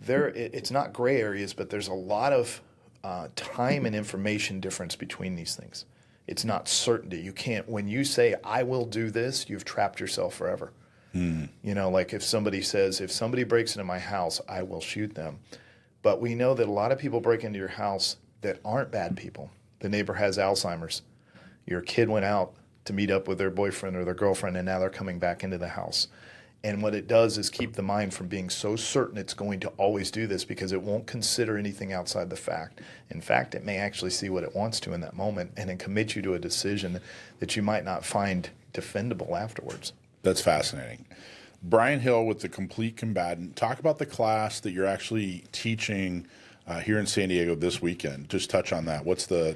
it's not gray areas, but there's a lot of time and information difference between these things. It's not certainty. You can't, when you say, I will do this, you've trapped yourself forever. You know, like if somebody says, if somebody breaks into my house, I will shoot them. But we know that a lot of people break into your house that aren't bad people. The neighbor has Alzheimer's. Your kid went out to meet up with their boyfriend or their girlfriend, and now they're coming back into the house. And what it does is keep the mind from being so certain it's going to always do this, because it won't consider anything outside the fact. In fact, it may actually see what it wants to in that moment and then commit you to a decision that you might not find defendable afterwards. That's fascinating. Brian Hill with The Complete Combatant. Talk about the class that you're actually teaching here in San Diego this weekend. Just touch on that. What's the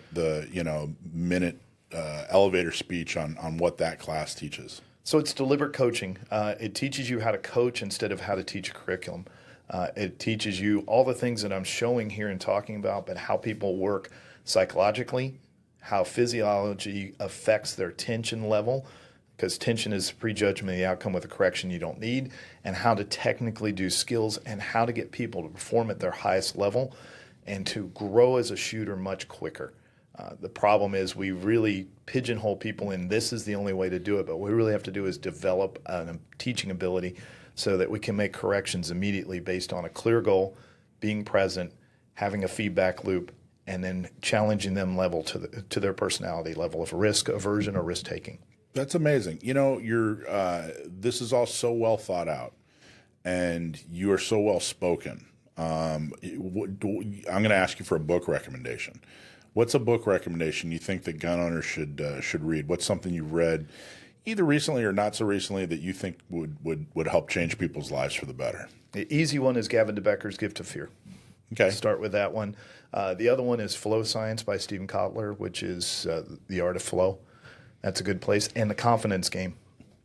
minute elevator speech on what that class teaches? So it's deliberate coaching. It teaches you how to coach instead of how to teach a curriculum. It teaches you all the things that I'm showing here and talking about, but how people work psychologically, how physiology affects their tension level, because tension is prejudgment of the outcome with a correction you don't need, and how to technically do skills and how to get people to perform at their highest level and to grow as a shooter much quicker. The problem is we really pigeonhole people in this is the only way to do it, but what we really have to do is develop a teaching ability so that we can make corrections immediately based on a clear goal, being present, having a feedback loop, and then challenging them level to their personality level of risk aversion or risk taking. That's amazing. You know, this is all so well thought out, and you are so well spoken. I'm going to ask you for a book recommendation. What's a book recommendation you think that gun owners should read? What's something you've read, either recently or not so recently, that you think would help change people's lives for the better? The easy one is Gavin DeBecker's Gift of Fear. Okay. Start with that one. The other one is Flow Science by Stephen Kotler, which is the art of flow. That's a good place. And The Confidence Game.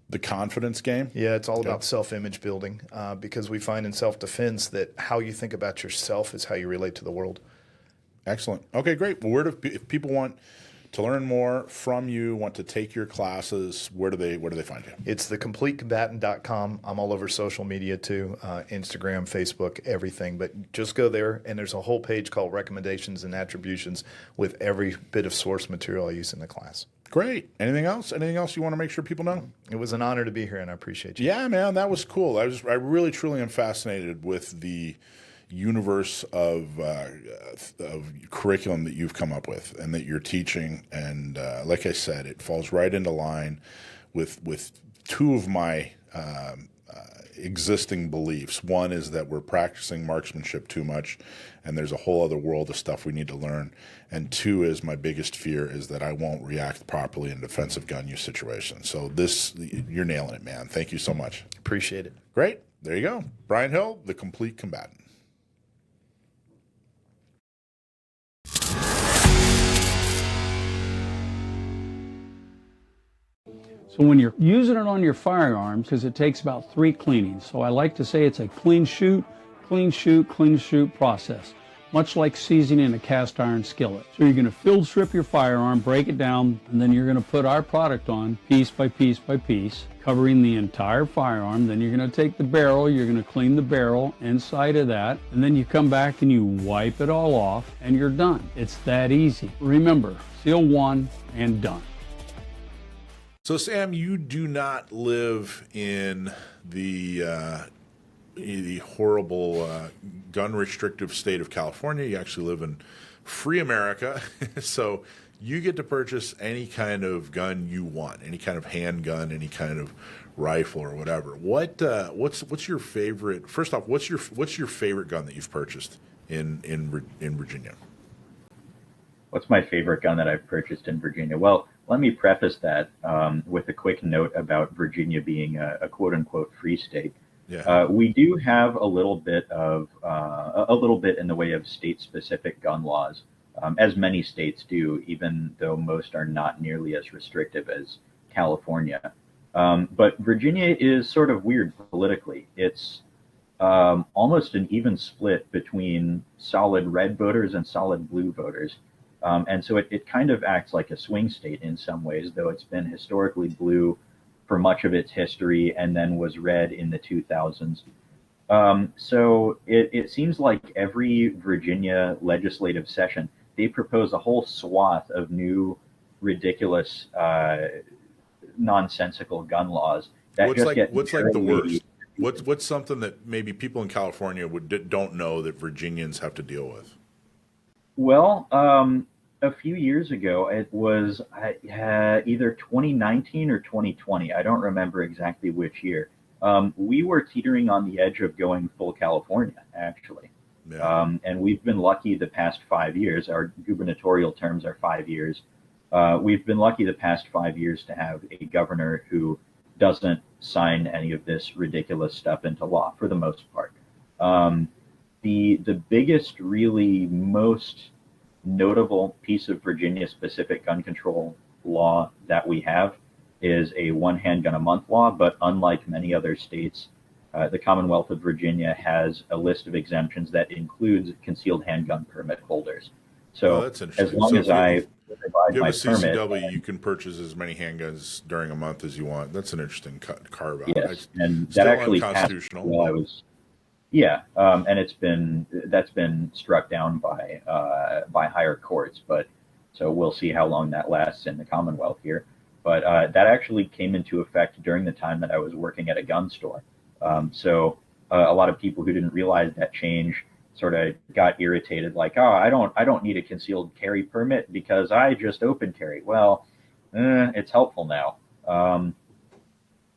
The Confidence Game? Yeah, it's all about self-image building because we find in self-defense that how you think about yourself is how you relate to the world. Excellent. Okay, great. Well, if people want to learn more from you, want to take your classes, where do they find you? It's thecompletecombatant.com. I'm all over social media too, Instagram, Facebook, everything. But just go there, and there's a whole page called Recommendations and Attributions with every bit of source material I use in the class. Great. Anything else? Anything else you want to make sure people know? It was an honor to be here, and I appreciate you. Yeah, man, that was cool. I really, truly am fascinated with the universe of curriculum that you've come up with and that you're teaching. And like I said, it falls right into line with two of my existing beliefs. One is that we're practicing marksmanship too much, and there's a whole other world of stuff we need to learn. And two is my biggest fear is that I won't react properly in defensive gun use situations. So you're nailing it, man. Thank you so much. Appreciate it. Great. There you go. Brian Hill, The Complete Combatant. So when you're using it on your firearms, because it takes about 3 cleanings, so I like to say it's a clean shoot, clean shoot, clean shoot process, much like seasoning a cast iron skillet. So you're going to field strip your firearm, break it down, and then you're going to put our product on piece by piece by piece, covering the entire firearm. Then you're going to take the barrel, you're going to clean the barrel inside of that, and then you come back and you wipe it all off, and you're done. It's that easy. Remember, seal one and done. So, Sam, you do not live in the horrible gun restrictive state of California. You actually live in free America. So you get to purchase any kind of gun you want, any kind of handgun, any kind of rifle or whatever. What's your favorite? First off, what's your favorite gun that you've purchased in Virginia? What's my favorite gun that I've purchased in Virginia? Well, let me preface that with a quick note about Virginia being a quote unquote free state. Yeah. We do have a little bit in the way of state-specific gun laws, as many states do, even though most are not nearly as restrictive as California. But Virginia is sort of weird politically. It's almost an even split between solid red voters and solid blue voters. And so it kind of acts like a swing state in some ways, though it's been historically blue for much of its history and then was red in the 2000s. So it seems like every Virginia legislative session, they propose a whole swath of new, ridiculous, nonsensical gun laws that What's just like get what's like the terribly- worst? What's something that maybe people in California don't know that Virginians have to deal with? Well, a few years ago, it was either 2019 or 2020. I don't remember exactly which year. We were teetering on the edge of going full California, actually. Yeah. And we've been lucky the past 5 years. Our gubernatorial terms are 5 years. We've been lucky the past 5 years to have a governor who doesn't sign any of this ridiculous stuff into law, for the most part. The biggest, really most notable piece of Virginia-specific gun control law that we have is a one handgun a month law, but unlike many other states, the Commonwealth of Virginia has a list of exemptions that includes concealed handgun permit holders. So that's as interesting. long So as I provide If you my have a CCW, permit, you can purchase as many handguns during a month as you want. That's an interesting carve out. yes, and Still that actually passed unconstitutional. while I was. Yeah, and that's been struck down by higher courts, but so we'll see how long that lasts in the Commonwealth here. But that actually came into effect during the time that I was working at a gun store. So a lot of people who didn't realize that change sort of got irritated, like, oh, I don't need a concealed carry permit because I just open carry. Well, it's helpful now.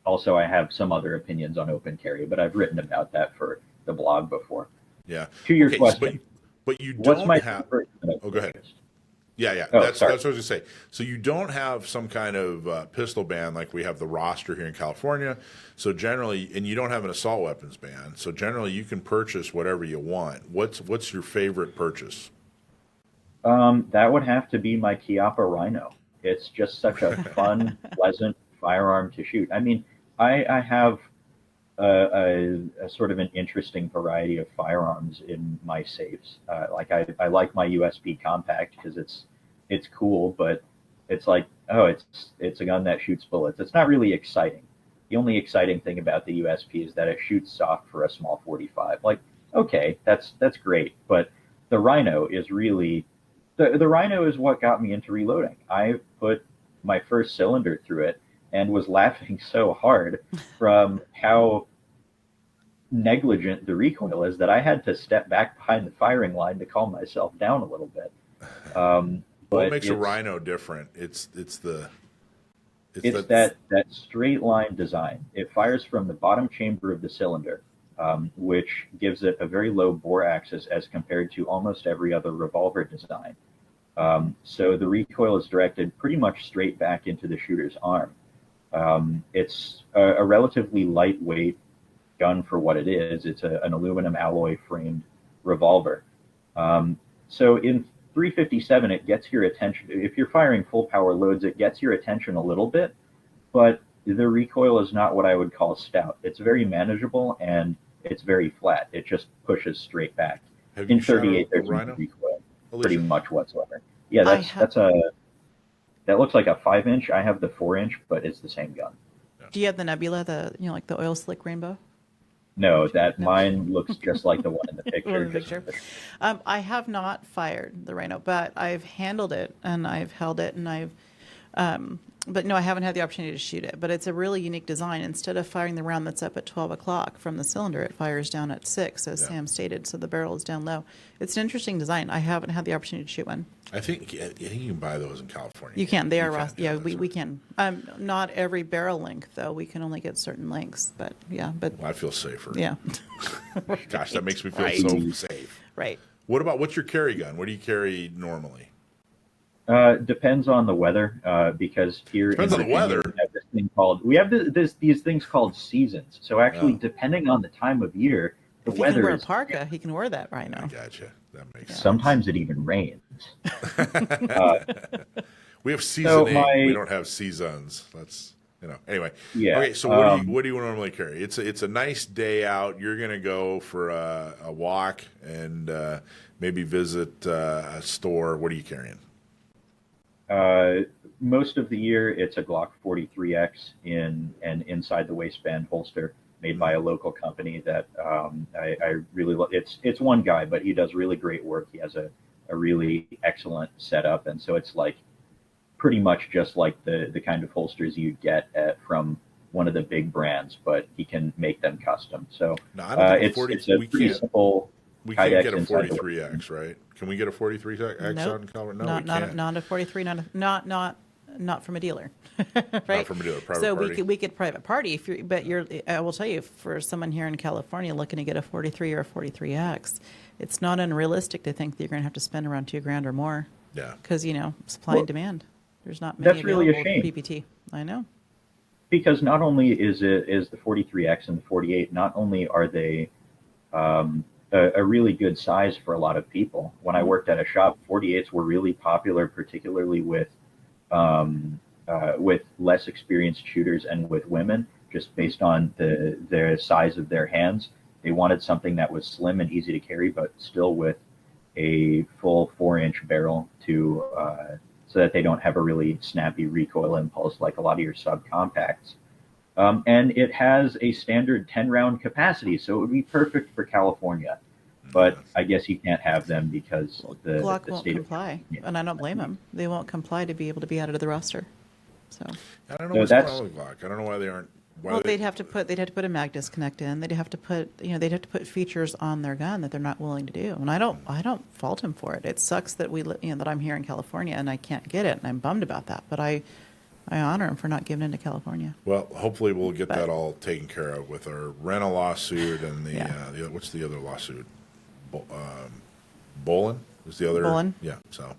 Also, I have some other opinions on open carry, but I've written about that for the blog before. Yeah. To your question, but you what's don't my have. favorite that I've Oh, go ahead. purchased? Yeah. Oh, That's sorry. what I was going to say. So you don't have some kind of pistol ban like we have the roster here in California. So generally, and you don't have an assault weapons ban. So generally, you can purchase whatever you want. What's your favorite purchase? That would have to be my Chiappa Rhino. It's just such a fun, pleasant firearm to shoot. I mean, I have a sort of an interesting variety of firearms in my safes. Like I like my USP compact because it's cool, but it's like, oh, it's a gun that shoots bullets. It's not really exciting. The only exciting thing about the USP is that it shoots soft for a small 45. Like, okay, that's great, but the Rhino is really the Rhino is what got me into reloading. I put my first cylinder through it and was laughing so hard from how negligent the recoil is that I had to step back behind the firing line to calm myself down a little bit. What makes a Rhino different? It's that straight line design. It fires from the bottom chamber of the cylinder, which gives it a very low bore axis as compared to almost every other revolver design. So the recoil is directed pretty much straight back into the shooter's arm. It's a relatively lightweight gun for what it is. It's an aluminum alloy framed revolver. So in 357, it gets your attention. If you're firing full power loads, it gets your attention a little bit, but the recoil is not what I would call stout. It's very manageable and it's very flat. It just pushes straight back. Have you In 38, shot a there's no Rhino? recoil Alicia? pretty much whatsoever. Yeah, that looks like a 5-inch. I have the 4-inch, but it's the same gun. Do you have the Nebula, like the oil slick rainbow? No, mine looks just like the one in the picture. One in the picture. I have not fired the Rhino, but I've handled it and I've held it and I've But no, I haven't had the opportunity to shoot it. But it's a really unique design. Instead of firing the round that's up at 12 o'clock from the cylinder, it fires down at 6, as Sam stated, so the barrel is down low. It's an interesting design. I haven't had the opportunity to shoot one. I think you can buy those in California. You can. They You are can. Ross. Yeah, we can. Not every barrel length, though. We can only get certain lengths. But yeah, but Well, I feel safer. yeah. Gosh, that makes me feel Right. so safe. Right. What's your carry gun? What do you carry normally? Depends on the weather, because here Depends in on the Virginia, weather. we have these things called seasons. So actually, depending on the time of year, the If he can weather wear a is. parka, he can wear that right I now. gotcha. That makes sense. Sometimes it even rains. We have season So 8. We don't have seasons. That's Anyway. Yeah, Okay. So what do you normally carry? It's a nice day out. You're gonna go for a walk and maybe visit a store. What are you carrying? Most of the year, it's a Glock 43X in an inside the waistband holster made by a local company that I really love. It's one guy, but he does really great work. He has a really excellent setup, and so it's like pretty much just like the kind of holsters you'd get from one of the big brands, but he can make them custom. So No, I don't think it's a pretty simple. We can't Kydex get a inside the 43X, right? Can we get a 43X out in Nope. Colorado? No, not we not can't. not a 43. Not from a dealer. Right. Not from a dealer. Private So party. we could private party if you're. But I will tell you, for someone here in California looking to get a 43 or a 43X, it's not unrealistic to think that you're going to have to spend around $2,000 or more. Yeah. Because supply and demand. There's not many That's really a available shame. PPT. I know. Because not only is the 43X and the 48, not only are they a really good size for a lot of people. When I worked at a shop, 48s were really popular, particularly with less experienced shooters and with women, just based on the size of their hands. They wanted something that was slim and easy to carry, but still with a full 4-inch barrel so that they don't have a really snappy recoil impulse like a lot of your subcompacts. And it has a standard 10-round capacity, so it would be perfect for California. But I guess you can't have them because Glock the won't state comply, of and I don't blame them. They won't comply to be able to be added to the roster. So. I don't know No, what's that's- going on with Glock. I don't know why they aren't. Why Well, they, they'd have to put a mag disconnect in. They'd have to put features on their gun that they're not willing to do. And I don't fault them for it. It sucks that that I'm here in California and I can't get it, and I'm bummed about that. But I honor them for not giving in to California. Well, hopefully we'll get But- that all taken care of with our rental lawsuit and the, Yeah. what's the other lawsuit? Bolin is the other. Bolin. Yeah. So.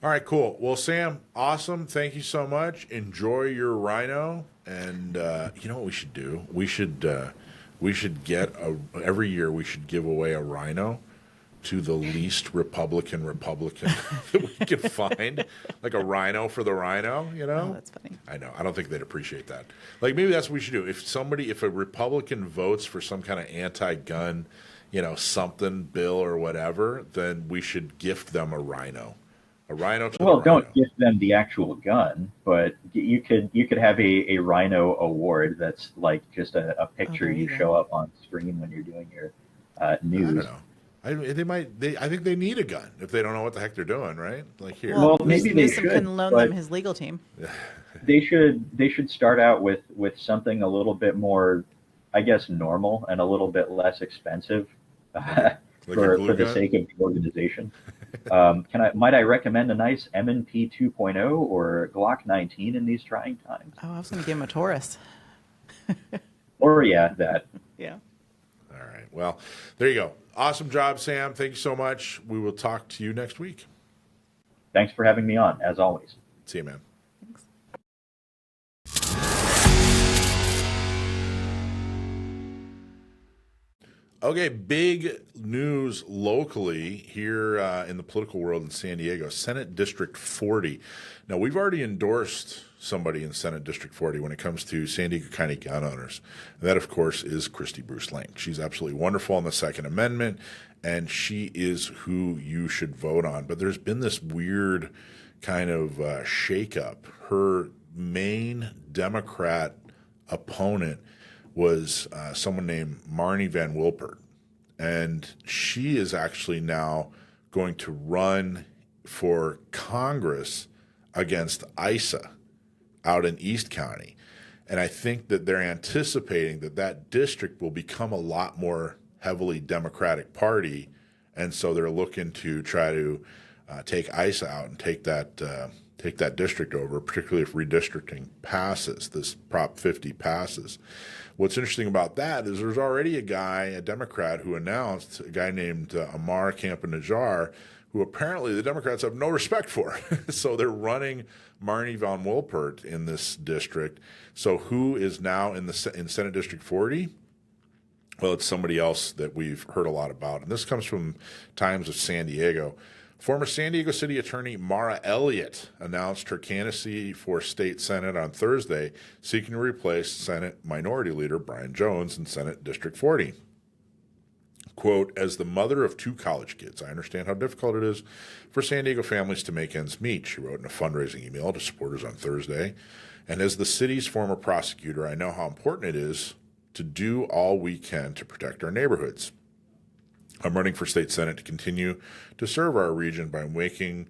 All right, cool. Well, Sam, awesome. Thank you so much. Enjoy your rhino. And you know what we should do? We should get every year we should give away a rhino to the least Republican that we can find, like a rhino for the rhino. You know, Oh, that's funny. I know. I don't think they'd appreciate that. Like maybe that's what we should do. If a Republican votes for some kind of anti-gun, something bill or whatever, then we should gift them a rhino. A rhino to Well, the rhino. don't gift them the actual gun, but you could have a rhino award that's like just a picture there you you go. show up on screen when you're doing your I news. don't know. I think they need a gun if they don't know what the heck they're doing, right? Like here. Well, maybe they Newsom should, can loan but- them his legal team. They should start out with something a little bit more, I guess, normal and a little bit less expensive a for glue the gun? sake of the organization. Might I recommend a nice M&P 2.0 or Glock 19 in these trying times? Oh, I was going to give him a Taurus. Or that. Yeah. All right. Well, there you go. Awesome job, Sam. Thank you so much. We will talk to you next week. Thanks for having me on, as always. See you, man. Thanks. Okay, big news locally here in the political world in San Diego. Senate District 40. Now, we've already endorsed somebody in Senate District 40 when it comes to San Diego County gun owners. And that, of course, is Christy Bruce Lane. She's absolutely wonderful on the Second Amendment, and she is who you should vote on. But there's been this weird kind of shakeup. Her main Democrat opponent was someone named Marnie Van Wilpert. And she is actually now going to run for Congress against ISA. out in East County. And I think that they're anticipating that that district will become a lot more heavily Democratic Party. And so they're looking to try to take ICE out and take that district over, particularly if redistricting passes, this Prop 50 passes. What's interesting about that is there's already a Democrat, who announced, a guy named Amar Campanajjar, who apparently the Democrats have no respect for. So they're running Marnie von Wilpert in this district. So who is now in Senate District 40? Well, it's somebody else that we've heard a lot about. And this comes from Times of San Diego. Former San Diego City Attorney Mara Elliott announced her candidacy for state Senate on Thursday, seeking to replace Senate Minority Leader Brian Jones in Senate District 40. Quote, as the mother of 2 college kids, I understand how difficult it is for San Diego families to make ends meet, she wrote in a fundraising email to supporters on Thursday. And as the city's former prosecutor, I know how important it is to do all we can to protect our neighborhoods. I'm running for state senate to continue to serve our region by working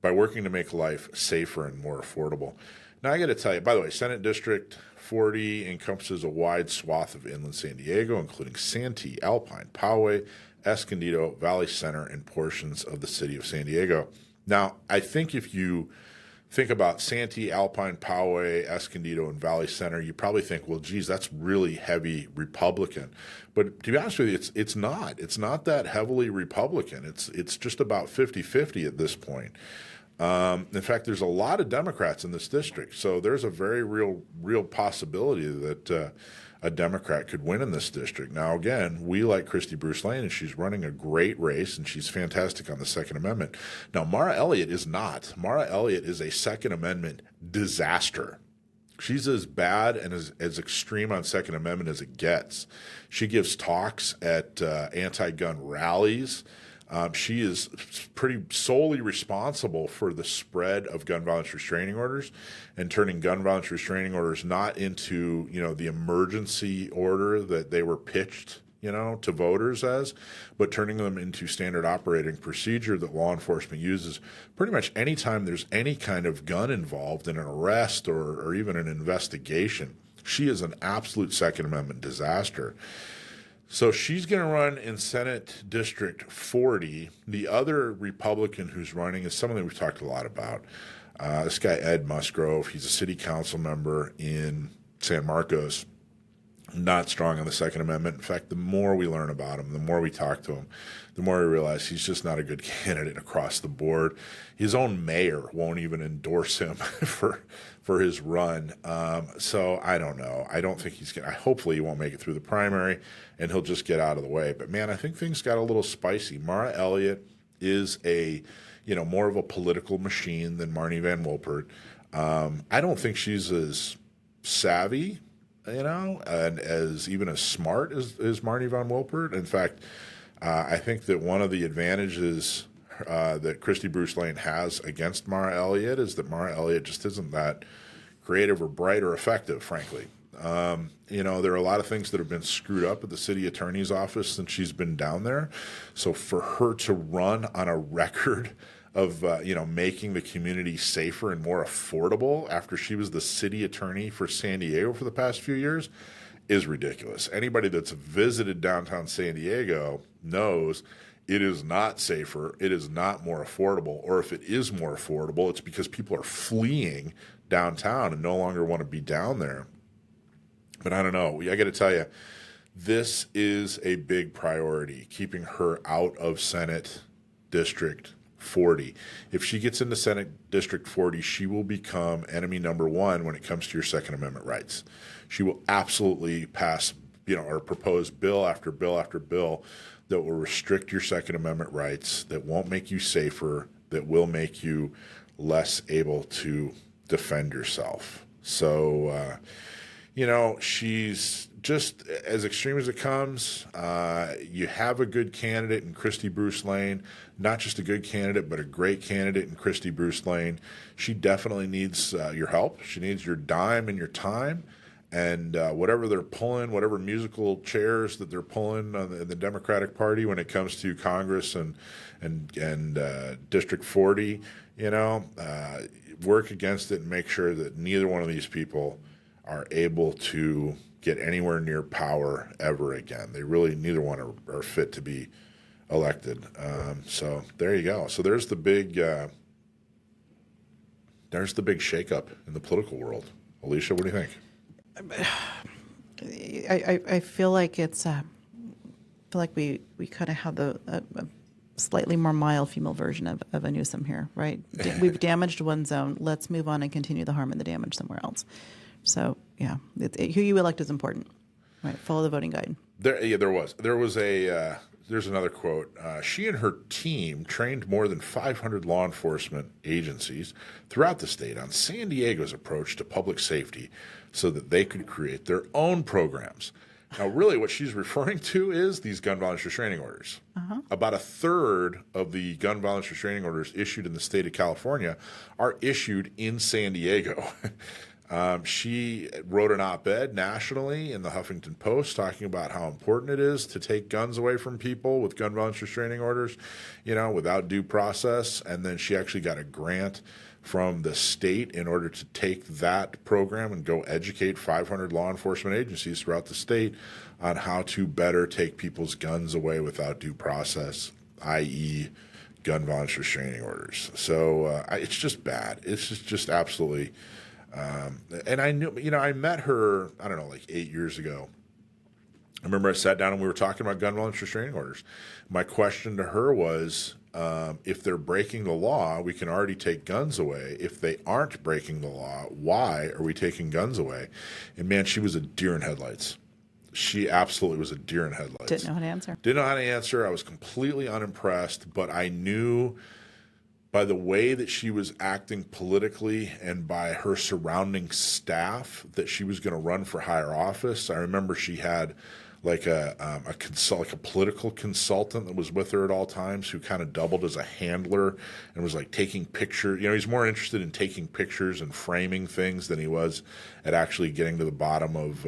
to make life safer and more affordable. Now, I got to tell you, by the way, Senate District 40 encompasses a wide swath of inland San Diego, including Santee, Alpine, Poway, Escondido, Valley Center, and portions of the city of San Diego. Now, I think if you think about Santee, Alpine, Poway, Escondido, and Valley Center, you probably think, well, geez, that's really heavy Republican. But to be honest with you, it's not. It's not that heavily Republican. It's just about 50-50 at this point. In fact, there's a lot of Democrats in this district, so there's a very real possibility that a Democrat could win in this district. Now, again, we like Christy Bruce Lane, and she's running a great race, and she's fantastic on the Second Amendment. Now, Mara Elliott is not. Mara Elliott is a Second Amendment disaster. She's as bad and as extreme on Second Amendment as it gets. She gives talks at anti-gun rallies. She is pretty solely responsible for the spread of gun violence restraining orders and turning gun violence restraining orders not into, the emergency order that they were pitched, to voters as, but turning them into standard operating procedure that law enforcement uses pretty much anytime there's any kind of gun involved in an arrest or even an investigation. She is an absolute Second Amendment disaster. So she's going to run in Senate District 40. The other Republican who's running is someone that we've talked a lot about. This guy, Ed Musgrove, he's a city council member in San Marcos, not strong on the Second Amendment. In fact, the more we learn about him, the more we talk to him, the more we realize he's just not a good candidate across the board. His own mayor won't even endorse him for his run. So I don't know. I don't think he's going to. Hopefully he won't make it through the primary and he'll just get out of the way. But man, I think things got a little spicy. Mara Elliott is more of a political machine than Marnie Van Wilpert. I don't think she's as savvy, and as smart as Marnie Von Wilpert. In fact, I think that one of the advantages that Christy Bruce Lane has against Mara Elliott is that Mara Elliott just isn't that creative or bright or effective, frankly. There are a lot of things that have been screwed up at the city attorney's office since she's been down there. So for her to run on a record of making the community safer and more affordable after she was the city attorney for San Diego for the past few years is ridiculous. Anybody that's visited downtown San Diego knows it is not safer, it is not more affordable, or if it is more affordable, it's because people are fleeing downtown and no longer want to be down there. But I don't know. I got to tell you, this is a big priority, keeping her out of Senate District 40. If she gets into Senate District 40, she will become enemy number one when it comes to your Second Amendment rights. She will absolutely pass, or propose bill after bill after bill that will restrict your Second Amendment rights, that won't make you safer, that will make you less able to defend yourself. So, she's just as extreme as it comes. You have a good candidate in Christy Bruce Lane, not just a good candidate, but a great candidate in Christy Bruce Lane. She definitely needs your help. She needs your dime and your time. And whatever they're pulling, whatever musical chairs that they're pulling on the Democratic Party when it comes to Congress and District 40, work against it and make sure that neither one of these people are able to get anywhere near power ever again. They really, neither one are fit to be elected. So there you go. So there's the big shakeup in the political world. Alicia, what do you think? I feel like it's we kind of have a slightly more mild female version of a Newsom here, right? We've damaged one zone. Let's move on and continue the harm and the damage somewhere else. So yeah, who you elect is important, right? Follow the voting guide. There's another quote. She and her team trained more than 500 law enforcement agencies throughout the state on San Diego's approach to public safety so that they could create their own programs. Now, really what she's referring to is these gun violence restraining orders. About a third of the gun violence restraining orders issued in the state of California are issued in San Diego. She wrote an op-ed nationally in the Huffington Post talking about how important it is to take guns away from people with gun violence restraining orders, without due process. And then she actually got a grant from the state in order to take that program and go educate 500 law enforcement agencies throughout the state on how to better take people's guns away without due process, i.e. gun violence restraining orders. So it's just bad. It's just absolutely... and I knew, I met her, I don't know, like 8 years ago. I remember I sat down and we were talking about gun violence restraining orders. My question to her was, if they're breaking the law, we can already take guns away. If they aren't breaking the law, why are we taking guns away? And man, she was a deer in headlights. She absolutely was a deer in headlights. Didn't know how to answer. Didn't know how to answer. I was completely unimpressed, but I knew by the way that she was acting politically and by her surrounding staff that she was going to run for higher office. I remember she had like a political consultant that was with her at all times who kind of doubled as a handler and was like taking pictures. He's more interested in taking pictures and framing things than he was at actually getting to the bottom of,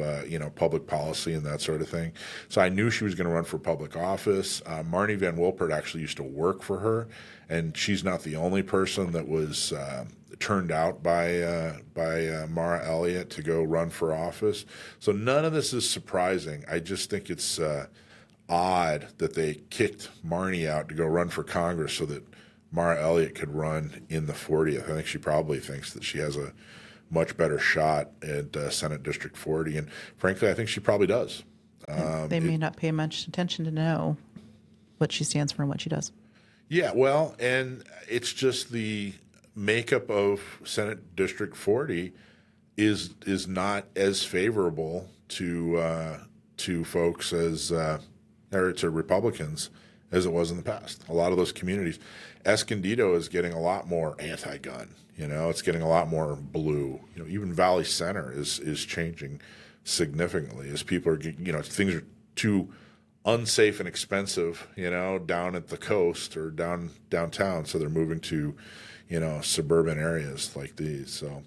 public policy and that sort of thing. So I knew she was going to run for public office. Marnie Van Wilpert actually used to work for her, and she's not the only person that was turned out by Mara Elliott to go run for office. So none of this is surprising. I just think it's odd that they kicked Marnie out to go run for Congress so that Mara Elliott could run in the 40th. I think she probably thinks that she has a much better shot at Senate District 40. And frankly, I think she probably does. They may not pay much attention to know what she stands for and what she does. Yeah, well, and it's just the makeup of Senate District 40 is not as favorable to folks as or to Republicans as it was in the past. A lot of those communities, Escondido is getting a lot more anti-gun. It's getting a lot more blue. Even Valley Center is changing significantly as people are, things are too unsafe and expensive, down at the coast or downtown, so they're moving to suburban areas like these. So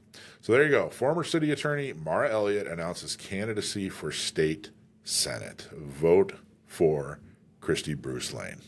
there you go. Former city attorney Mara Elliott announces candidacy for state senate. Vote for Christy Bruce Lane.